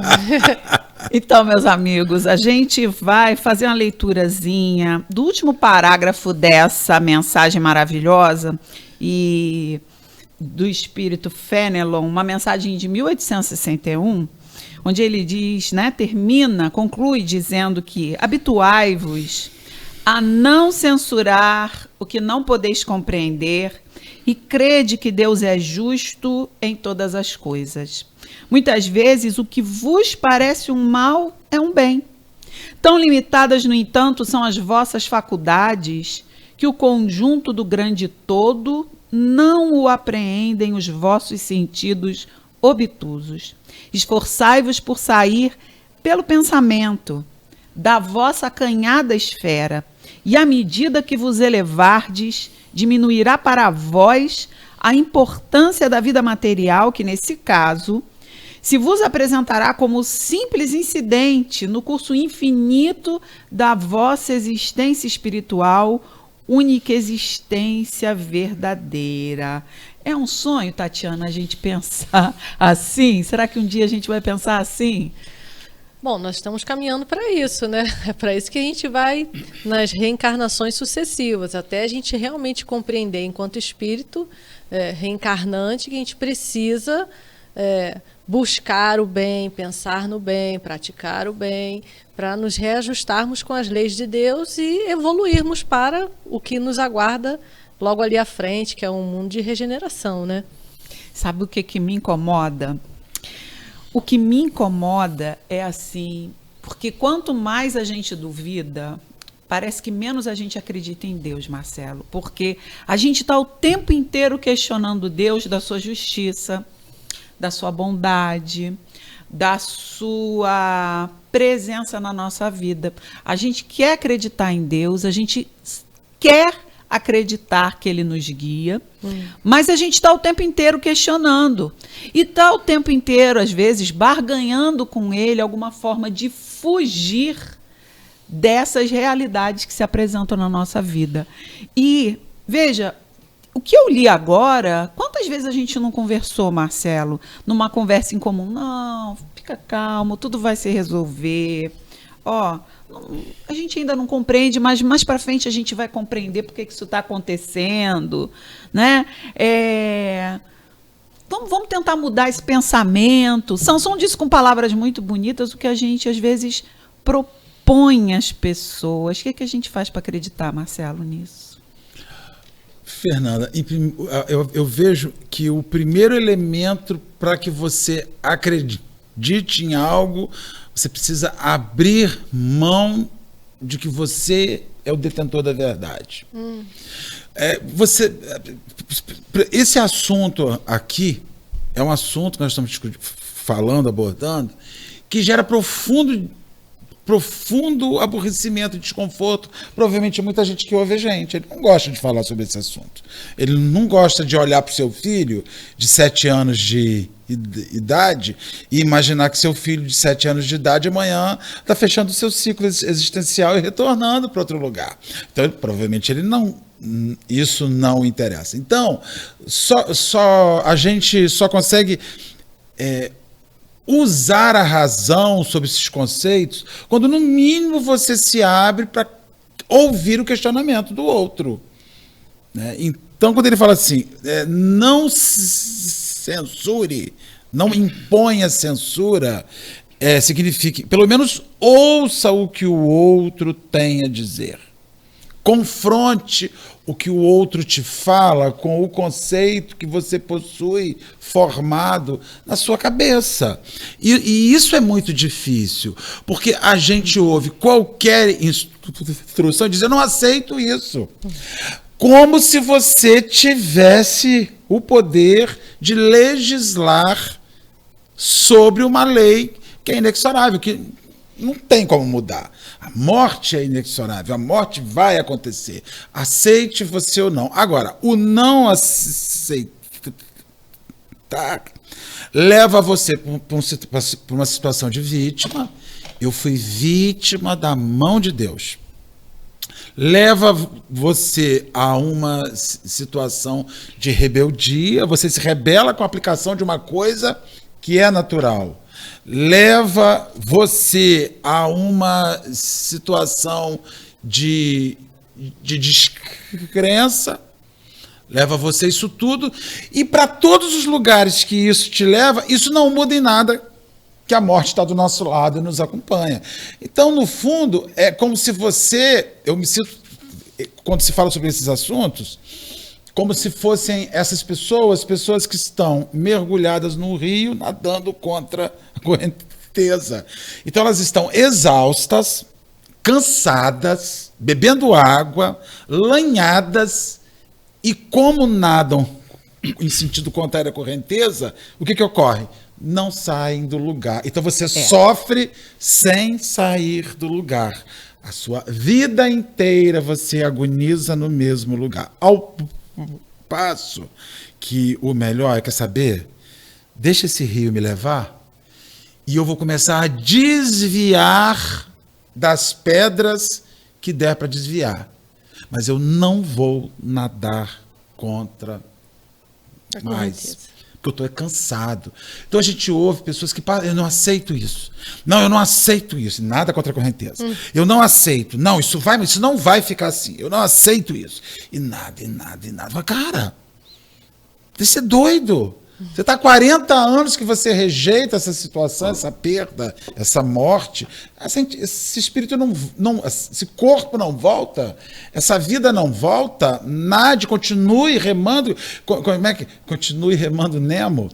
Então, meus amigos, a gente vai fazer uma leiturazinha do último parágrafo dessa mensagem maravilhosa e do espírito Fenelon, uma mensagem de 1861, onde ele diz, né, conclui dizendo que habituai-vos a não censurar o que não podeis compreender e crede que Deus é justo em todas as coisas. Muitas vezes o que vos parece um mal é um bem. Tão limitadas, no entanto, são as vossas faculdades, que o conjunto do grande todo não o apreendem os vossos sentidos obtusos. Esforçai-vos por sair pelo pensamento da vossa acanhada esfera, e à medida que vos elevardes, diminuirá para vós a importância da vida material, que nesse caso se vos apresentará como simples incidente no curso infinito da vossa existência espiritual, única existência verdadeira. É um sonho, Tatiana, a gente pensar assim? Será que um dia a gente vai pensar assim? Bom, nós estamos caminhando para isso, né? É para isso que a gente vai nas reencarnações sucessivas, até a gente realmente compreender, enquanto espírito reencarnante, que a gente precisa buscar o bem, pensar no bem, praticar o bem, para nos reajustarmos com as leis de Deus e evoluirmos para o que nos aguarda logo ali à frente, que é um mundo de regeneração, né? Sabe o que me incomoda? O que me incomoda é assim, porque quanto mais a gente duvida, parece que menos a gente acredita em Deus, Marcelo, porque a gente está o tempo inteiro questionando Deus da sua justiça, da sua bondade, da sua presença na nossa vida. A gente quer acreditar em Deus, a gente quer acreditar que Ele nos guia, mas a gente está o tempo inteiro questionando. E está o tempo inteiro, às vezes, barganhando com Ele alguma forma de fugir dessas realidades que se apresentam na nossa vida. E, veja, o que eu li agora, quantas vezes a gente não conversou, Marcelo, numa conversa em comum? Não, fica calmo, tudo vai se resolver. Ó, a gente ainda não compreende, mas mais para frente a gente vai compreender por que isso está acontecendo, né? Vamos tentar mudar esse pensamento. Sansão disse com palavras muito bonitas o que a gente, às vezes, propõe às pessoas. O que a gente faz para acreditar, Marcelo, nisso? Fernanda, eu vejo que o primeiro elemento para que você acredite em algo, você precisa abrir mão de que você é o detentor da verdade. Esse assunto aqui é um assunto que nós estamos falando, abordando, que gera profundo aborrecimento e desconforto. Provavelmente muita gente que ouve a gente, ele não gosta de falar sobre esse assunto. Ele não gosta de olhar para o seu filho de 7 anos de idade e imaginar que seu filho de 7 anos de idade amanhã está fechando o seu ciclo existencial e retornando para outro lugar. Então, provavelmente isso não interessa. Então, a gente só consegue usar a razão sobre esses conceitos quando, no mínimo, você se abre para ouvir o questionamento do outro, né? Então, quando ele fala assim, não censure, não imponha censura, significa, pelo menos, ouça o que o outro tem a dizer. Confronte o que o outro te fala com o conceito que você possui formado na sua cabeça. E isso é muito difícil, porque a gente ouve qualquer instrução e diz, eu não aceito isso. Como se você tivesse o poder de legislar sobre uma lei que é inexorável, que não tem como mudar. A morte é inexorável, a morte vai acontecer. Aceite você ou não. Agora, o não aceitar leva você para uma situação de vítima. Eu fui vítima da mão de Deus. Leva você a uma situação de rebeldia, você se rebela com a aplicação de uma coisa que é natural. Leva você a uma situação de descrença, leva você isso tudo, e para todos os lugares que isso te leva, isso não muda em nada, que a morte está do nosso lado e nos acompanha. Então, no fundo, é como se eu me sinto, quando se fala sobre esses assuntos, como se fossem essas pessoas que estão mergulhadas no rio, nadando contra a correnteza. Então elas estão exaustas, cansadas, bebendo água, lanhadas, e como nadam em sentido contrário à correnteza, o que ocorre? Não saem do lugar. Então você sofre sem sair do lugar. A sua vida inteira você agoniza no mesmo lugar. Ao passo que o melhor, quer saber? Deixa esse rio me levar e eu vou começar a desviar das pedras que der para desviar. Mas eu não vou nadar contra mais. Porque eu estou cansado. Então a gente ouve pessoas que eu não aceito isso. Não, eu não aceito isso. Nada contra a correnteza. Eu não aceito. Não, isso não vai ficar assim. Eu não aceito isso. E nada. Mas, cara, você é doido. Você está há 40 anos que você rejeita essa situação, essa perda, essa morte. Esse espírito esse corpo não volta, essa vida não volta. Nade, continue remando. Como é que? Continue remando, Nemo.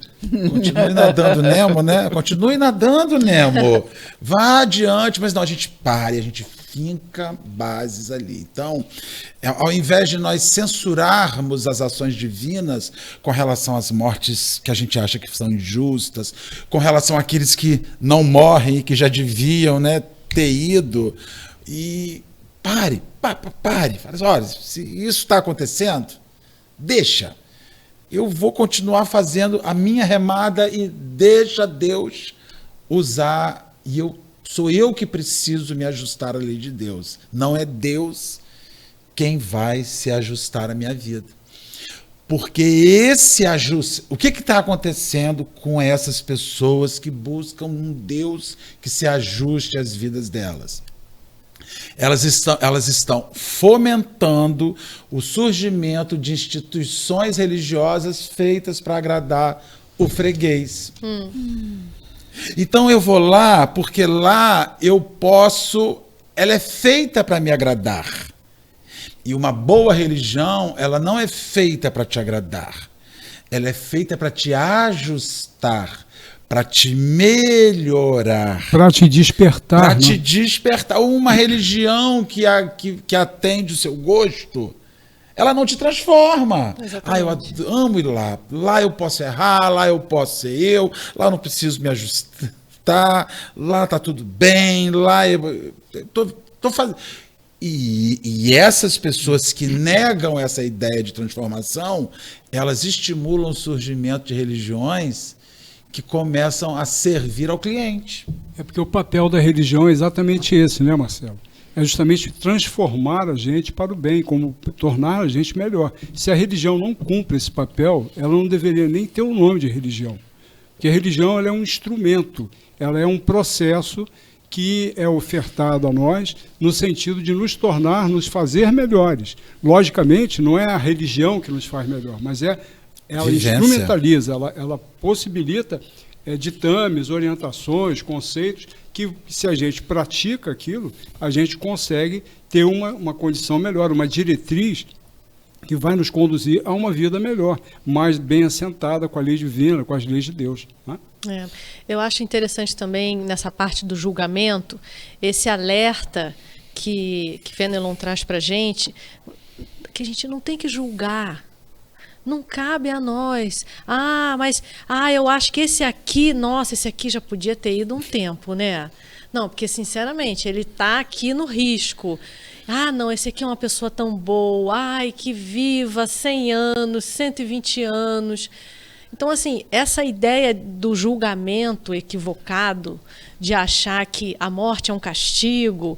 Continue nadando, Nemo, né? Continue nadando, Nemo. Vá adiante, mas não, a gente pare, a gente finca bases ali. Então, ao invés de nós censurarmos as ações divinas com relação às mortes que a gente acha que são injustas, com relação àqueles que não morrem e que já deviam, né, ter ido, e pare. Olha, se isso está acontecendo, deixa. Eu vou continuar fazendo a minha remada e deixa Deus usar, e sou eu que preciso me ajustar à lei de Deus. Não é Deus quem vai se ajustar à minha vida. Porque esse ajuste... O que está acontecendo com essas pessoas que buscam um Deus que se ajuste às vidas delas? Elas estão fomentando o surgimento de instituições religiosas feitas para agradar o freguês. Então eu vou lá porque lá eu posso... Ela é feita para me agradar. E uma boa religião, ela não é feita para te agradar. Ela é feita para te ajustar, para te melhorar. Para te despertar. Para te despertar. Uma religião que atende o seu gosto, ela não te transforma. Exatamente. Eu amo ir lá. Lá eu posso errar, lá eu posso ser eu, lá eu não preciso me ajustar, lá está tudo bem, lá eu estou fazendo... E essas pessoas que negam essa ideia de transformação, elas estimulam o surgimento de religiões que começam a servir ao cliente. É porque o papel da religião é exatamente esse, né, Marcelo? É justamente transformar a gente para o bem, como tornar a gente melhor. Se a religião não cumpre esse papel, ela não deveria nem ter o nome de religião. Porque a religião ela é um instrumento, ela é um processo que é ofertado a nós no sentido de nos nos fazer melhores. Logicamente, não é a religião que nos faz melhor, mas ela instrumentaliza, ela possibilita ditames, orientações, conceitos, que se a gente pratica aquilo, a gente consegue ter uma condição melhor, uma diretriz que vai nos conduzir a uma vida melhor, mais bem assentada com a lei divina, com as leis de Deus, né? Eu acho interessante também, nessa parte do julgamento, esse alerta que Fenelon traz para a gente, que a gente não tem que julgar. Não cabe a nós. Eu acho que esse aqui já podia ter ido um tempo, né? Não, porque, sinceramente, ele está aqui no risco. Não, esse aqui é uma pessoa tão boa, que viva 100 anos, 120 anos... Então, assim, essa ideia do julgamento equivocado, de achar que a morte é um castigo,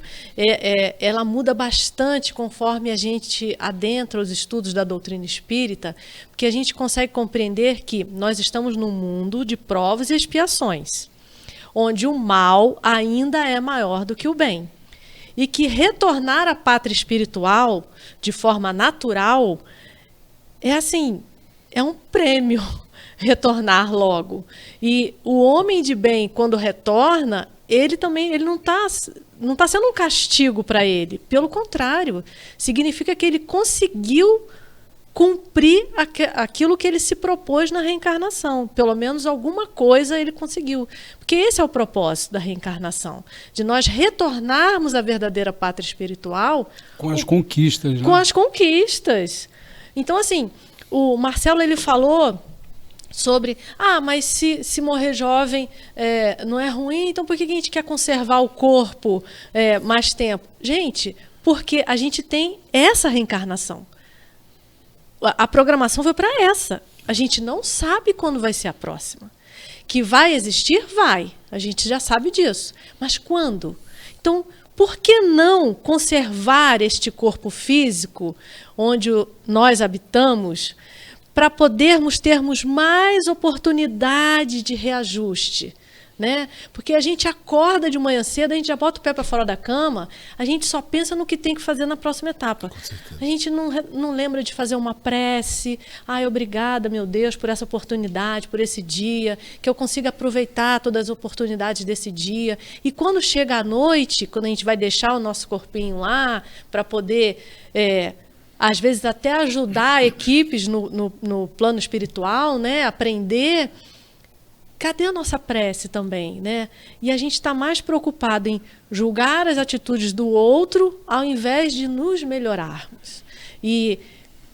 ela muda bastante conforme a gente adentra os estudos da doutrina espírita, porque a gente consegue compreender que nós estamos num mundo de provas e expiações, onde o mal ainda é maior do que o bem. E que retornar à pátria espiritual de forma natural é um prêmio. Retornar logo. E o homem de bem, quando retorna, ele não está sendo um castigo para ele. Pelo contrário, significa que ele conseguiu cumprir aquilo que ele se propôs na reencarnação. Pelo menos alguma coisa ele conseguiu. Porque esse é o propósito da reencarnação, de nós retornarmos à verdadeira pátria espiritual com as conquistas. Né? Com as conquistas. Então, assim, o Marcelo ele falou sobre, mas se morrer jovem não é ruim, então por que a gente quer conservar o corpo mais tempo? Gente, porque a gente tem essa reencarnação. A programação foi para essa. A gente não sabe quando vai ser a próxima. Que vai existir, vai. A gente já sabe disso. Mas quando? Então, por que não conservar este corpo físico onde nós habitamos para termos mais oportunidade de reajuste? Né? Porque a gente acorda de manhã cedo, a gente já bota o pé para fora da cama, a gente só pensa no que tem que fazer na próxima etapa. A gente não lembra de fazer uma prece, obrigada, meu Deus, por essa oportunidade, por esse dia, que eu consiga aproveitar todas as oportunidades desse dia. E quando chega a noite, quando a gente vai deixar o nosso corpinho lá, para poder, às vezes, até ajudar equipes no plano espiritual, né? Aprender. Cadê a nossa prece também, né? E a gente está mais preocupado em julgar as atitudes do outro ao invés de nos melhorarmos. E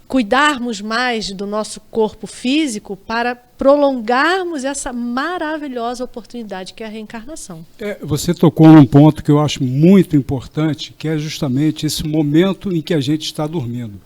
cuidarmos mais do nosso corpo físico para prolongarmos essa maravilhosa oportunidade que é a reencarnação. Você tocou num ponto que eu acho muito importante, que é justamente esse momento em que a gente está dormindo.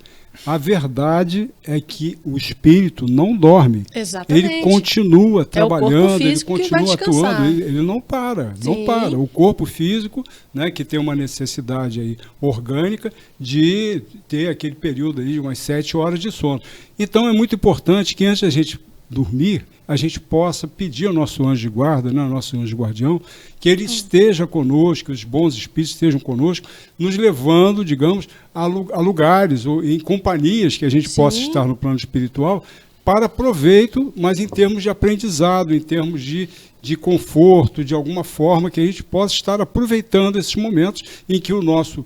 A verdade é que o espírito não dorme. Exatamente. Ele continua trabalhando, ele continua atuando, ele não para, não para. O corpo físico, né, que tem uma necessidade aí orgânica de ter aquele período aí de umas 7 horas de sono. Então é muito importante que antes da gente dormir, a gente possa pedir ao nosso anjo de guarda, né, ao nosso anjo guardião, que ele esteja conosco, que os bons espíritos estejam conosco, nos levando, digamos, a lugares ou em companhias que a gente possa estar no plano espiritual para proveito, mas em termos de aprendizado, em termos de conforto, de alguma forma que a gente possa estar aproveitando esses momentos em que o nosso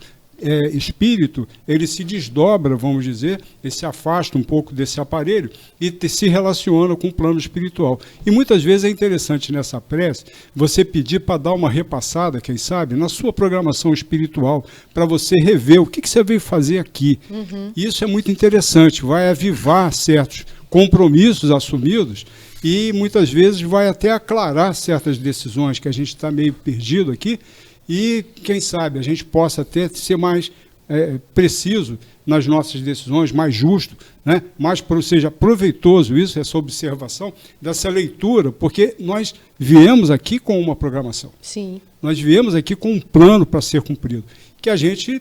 espírito, ele se desdobra, vamos dizer, ele se afasta um pouco desse aparelho e se relaciona com o plano espiritual. E muitas vezes é interessante nessa prece você pedir para dar uma repassada, quem sabe, na sua programação espiritual, para você rever o que você veio fazer aqui. Isso é muito interessante, vai avivar certos compromissos assumidos e muitas vezes vai até aclarar certas decisões que a gente está meio perdido aqui. E, quem sabe, a gente possa até ser mais preciso nas nossas decisões, mais justo, né? Seja proveitoso isso, essa observação, dessa leitura, porque nós viemos aqui com uma programação. Sim. Nós viemos aqui com um plano para ser cumprido, que a gente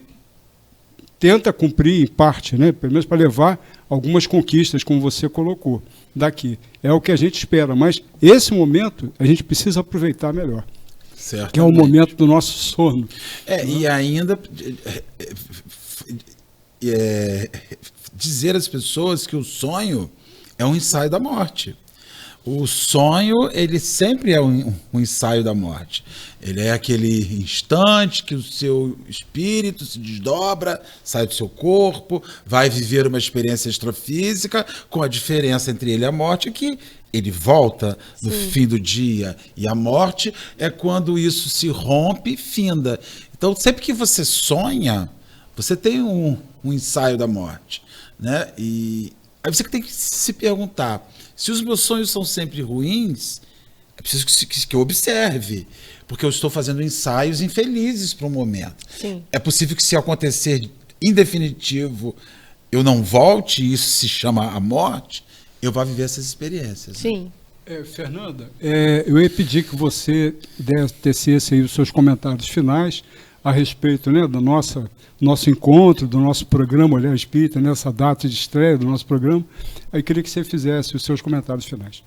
tenta cumprir em parte, né? Pelo menos para levar algumas conquistas, como você colocou, daqui. É o que a gente espera, mas esse momento a gente precisa aproveitar melhor. Certamente. Que é o momento do nosso sono. E ainda dizer às pessoas que o sonho é um ensaio da morte. O sonho, ele sempre é um ensaio da morte. Ele é aquele instante que o seu espírito se desdobra, sai do seu corpo, vai viver uma experiência extrafísica, com a diferença entre ele e a morte, que ele volta no fim do dia. E a morte é quando isso se rompe e finda. Então, sempre que você sonha, você tem um ensaio da morte, né? E aí você tem que se perguntar, se os meus sonhos são sempre ruins, é preciso que eu observe, porque eu estou fazendo ensaios infelizes para um momento. Sim. É possível que, se acontecer em definitivo, eu não volte, e isso se chama a morte, eu vou viver essas experiências. Sim. Fernanda, eu ia pedir que você tecesse aí os seus comentários finais a respeito, né, do nosso encontro, do nosso programa Olhar Espírita, nessa data de estreia do nosso programa. Aí queria que você fizesse os seus comentários finais.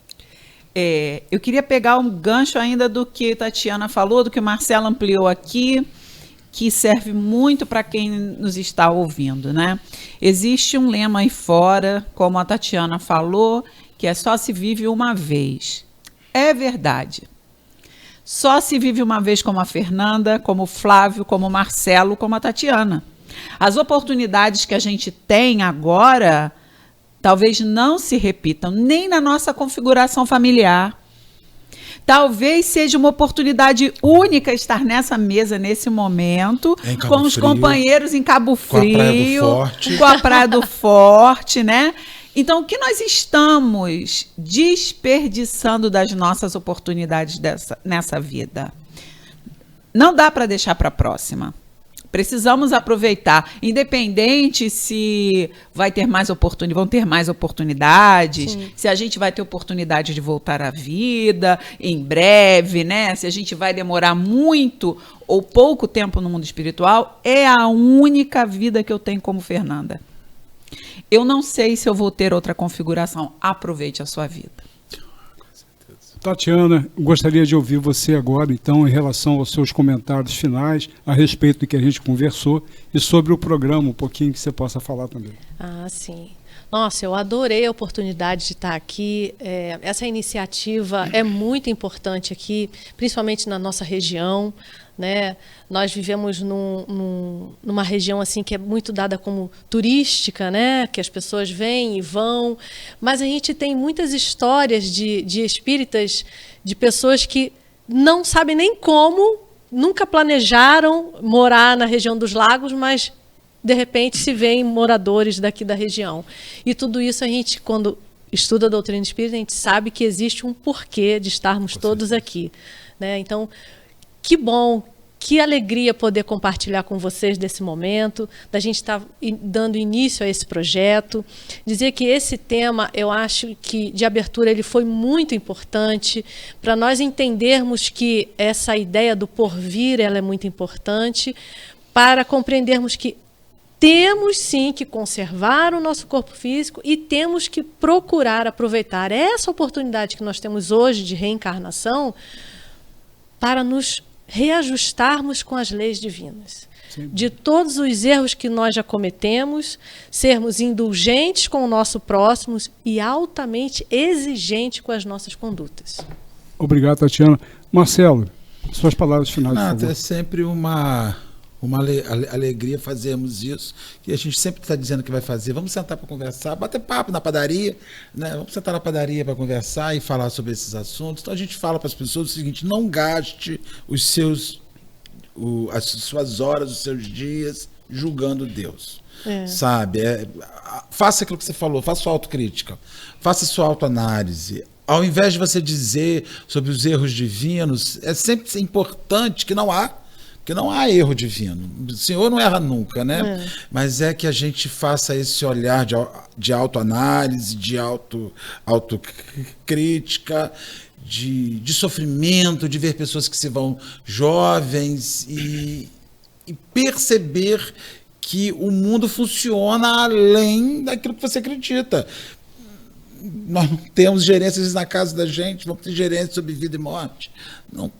Eu queria pegar um gancho ainda do que a Tatiana falou, do que o Marcelo ampliou aqui, que serve muito para quem nos está ouvindo, né? Existe um lema aí fora, como a Tatiana falou, que é só se vive uma vez. É verdade. Só se vive uma vez, como a Fernanda, como o Flávio, como o Marcelo, como a Tatiana. As oportunidades que a gente tem agora talvez não se repitam nem na nossa configuração familiar. Talvez seja uma oportunidade única estar nessa mesa, nesse momento, com os companheiros em Cabo Frio, com a Praia do Forte, né? Então, o que nós estamos desperdiçando das nossas oportunidades nessa vida? Não dá para deixar para a próxima. Precisamos aproveitar, independente se vão ter mais oportunidades, sim, se a gente vai ter oportunidade de voltar à vida em breve, né? Se a gente vai demorar muito ou pouco tempo no mundo espiritual, é a única vida que eu tenho como Fernanda. Eu não sei se eu vou ter outra configuração. Aproveite a sua vida. Tatiana, gostaria de ouvir você agora, então, em relação aos seus comentários finais a respeito do que a gente conversou e sobre o programa, um pouquinho que você possa falar também. Ah, sim. Nossa, eu adorei a oportunidade de estar aqui. Essa iniciativa é muito importante aqui, principalmente na nossa região, né? Nós vivemos numa região assim que é muito dada como turística, né? Que as pessoas vêm e vão, mas a gente tem muitas histórias de espíritas, de pessoas que não sabem nem como, nunca planejaram morar na região dos lagos, mas de repente se veem moradores daqui da região. E tudo isso a gente, quando estuda a doutrina espírita, a gente sabe que existe um porquê de estarmos todos aqui, né? Então, que bom, que alegria poder compartilhar com vocês desse momento, da gente estar dando início a esse projeto. Dizer que esse tema, eu acho que de abertura ele foi muito importante para nós entendermos que essa ideia do porvir ela é muito importante, para compreendermos que temos sim que conservar o nosso corpo físico e temos que procurar aproveitar essa oportunidade que nós temos hoje de reencarnação para nos reajustarmos com as leis divinas. Sim. De todos os erros que nós já cometemos, sermos indulgentes com o nosso próximo e altamente exigentes com as nossas condutas. Obrigado, Tatiana. Marcelo, suas palavras finais, por favor. É sempre uma alegria fazermos isso, que a gente sempre está dizendo que vai fazer. Vamos sentar para conversar, bater papo na padaria, né? Vamos sentar na padaria para conversar e falar sobre esses assuntos. Então a gente fala para as pessoas o seguinte: não gaste as suas horas, os seus dias julgando Deus. Sabe? Faça aquilo que você falou, faça sua autocrítica, faça sua autoanálise. Ao invés de você dizer sobre os erros divinos, é sempre importante que não há erro divino. O Senhor não erra nunca, né? Mas é que a gente faça esse olhar de autoanálise, de autocrítica, de sofrimento, de ver pessoas que se vão jovens e perceber que o mundo funciona além daquilo que você acredita. Nós não temos gerências na casa da gente, vamos ter gerência sobre vida e morte. Não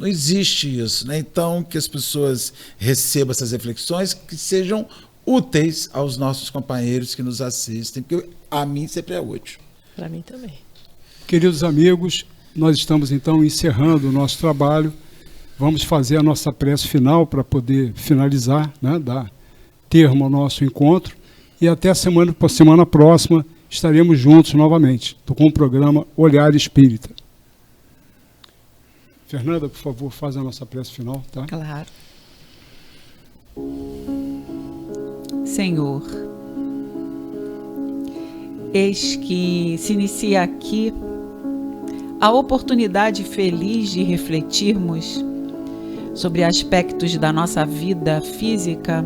existe isso, né? Então, que as pessoas recebam essas reflexões que sejam úteis aos nossos companheiros que nos assistem, porque a mim sempre é útil. Para mim também. Queridos amigos, nós estamos então encerrando o nosso trabalho. Vamos fazer a nossa prece final para poder finalizar, né? Dar termo ao nosso encontro. E até a semana próxima estaremos juntos novamente com o programa Olhar Espírita. Fernanda, por favor, faz a nossa prece final, tá? Claro. Senhor, eis que se inicia aqui a oportunidade feliz de refletirmos sobre aspectos da nossa vida física,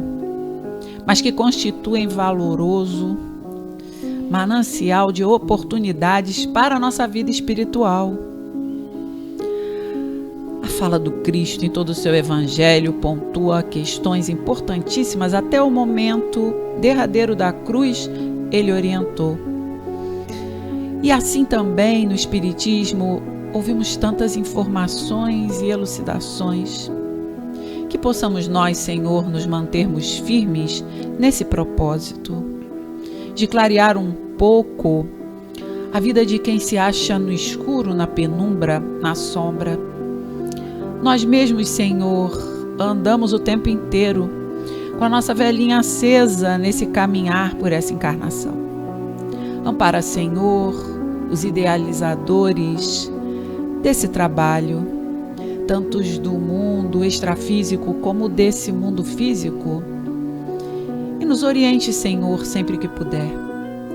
mas que constituem valoroso manancial de oportunidades para a nossa vida espiritual. A fala do Cristo em todo o seu evangelho pontua questões importantíssimas. Até o momento derradeiro da cruz, ele orientou. E assim também no Espiritismo ouvimos tantas informações e elucidações. Que possamos nós, Senhor, nos mantermos firmes nesse propósito de clarear um pouco a vida de quem se acha no escuro, na penumbra, na sombra. Nós mesmos, Senhor, andamos o tempo inteiro com a nossa velhinha acesa nesse caminhar por essa encarnação. Ampara, Senhor, os idealizadores desse trabalho, tantos do mundo extrafísico como desse mundo físico. E nos oriente, Senhor, sempre que puder.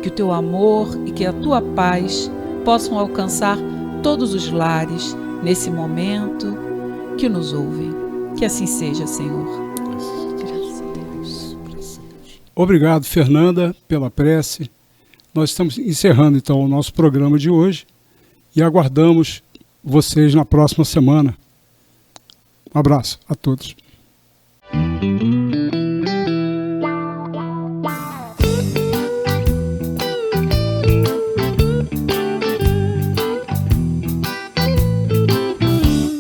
Que o teu amor e que a tua paz possam alcançar todos os lares nesse momento que nos ouvem. Que assim seja, Senhor. Graças a Deus. Obrigado, Fernanda, pela prece. Nós estamos encerrando, então, o nosso programa de hoje e aguardamos vocês na próxima semana. Um abraço a todos.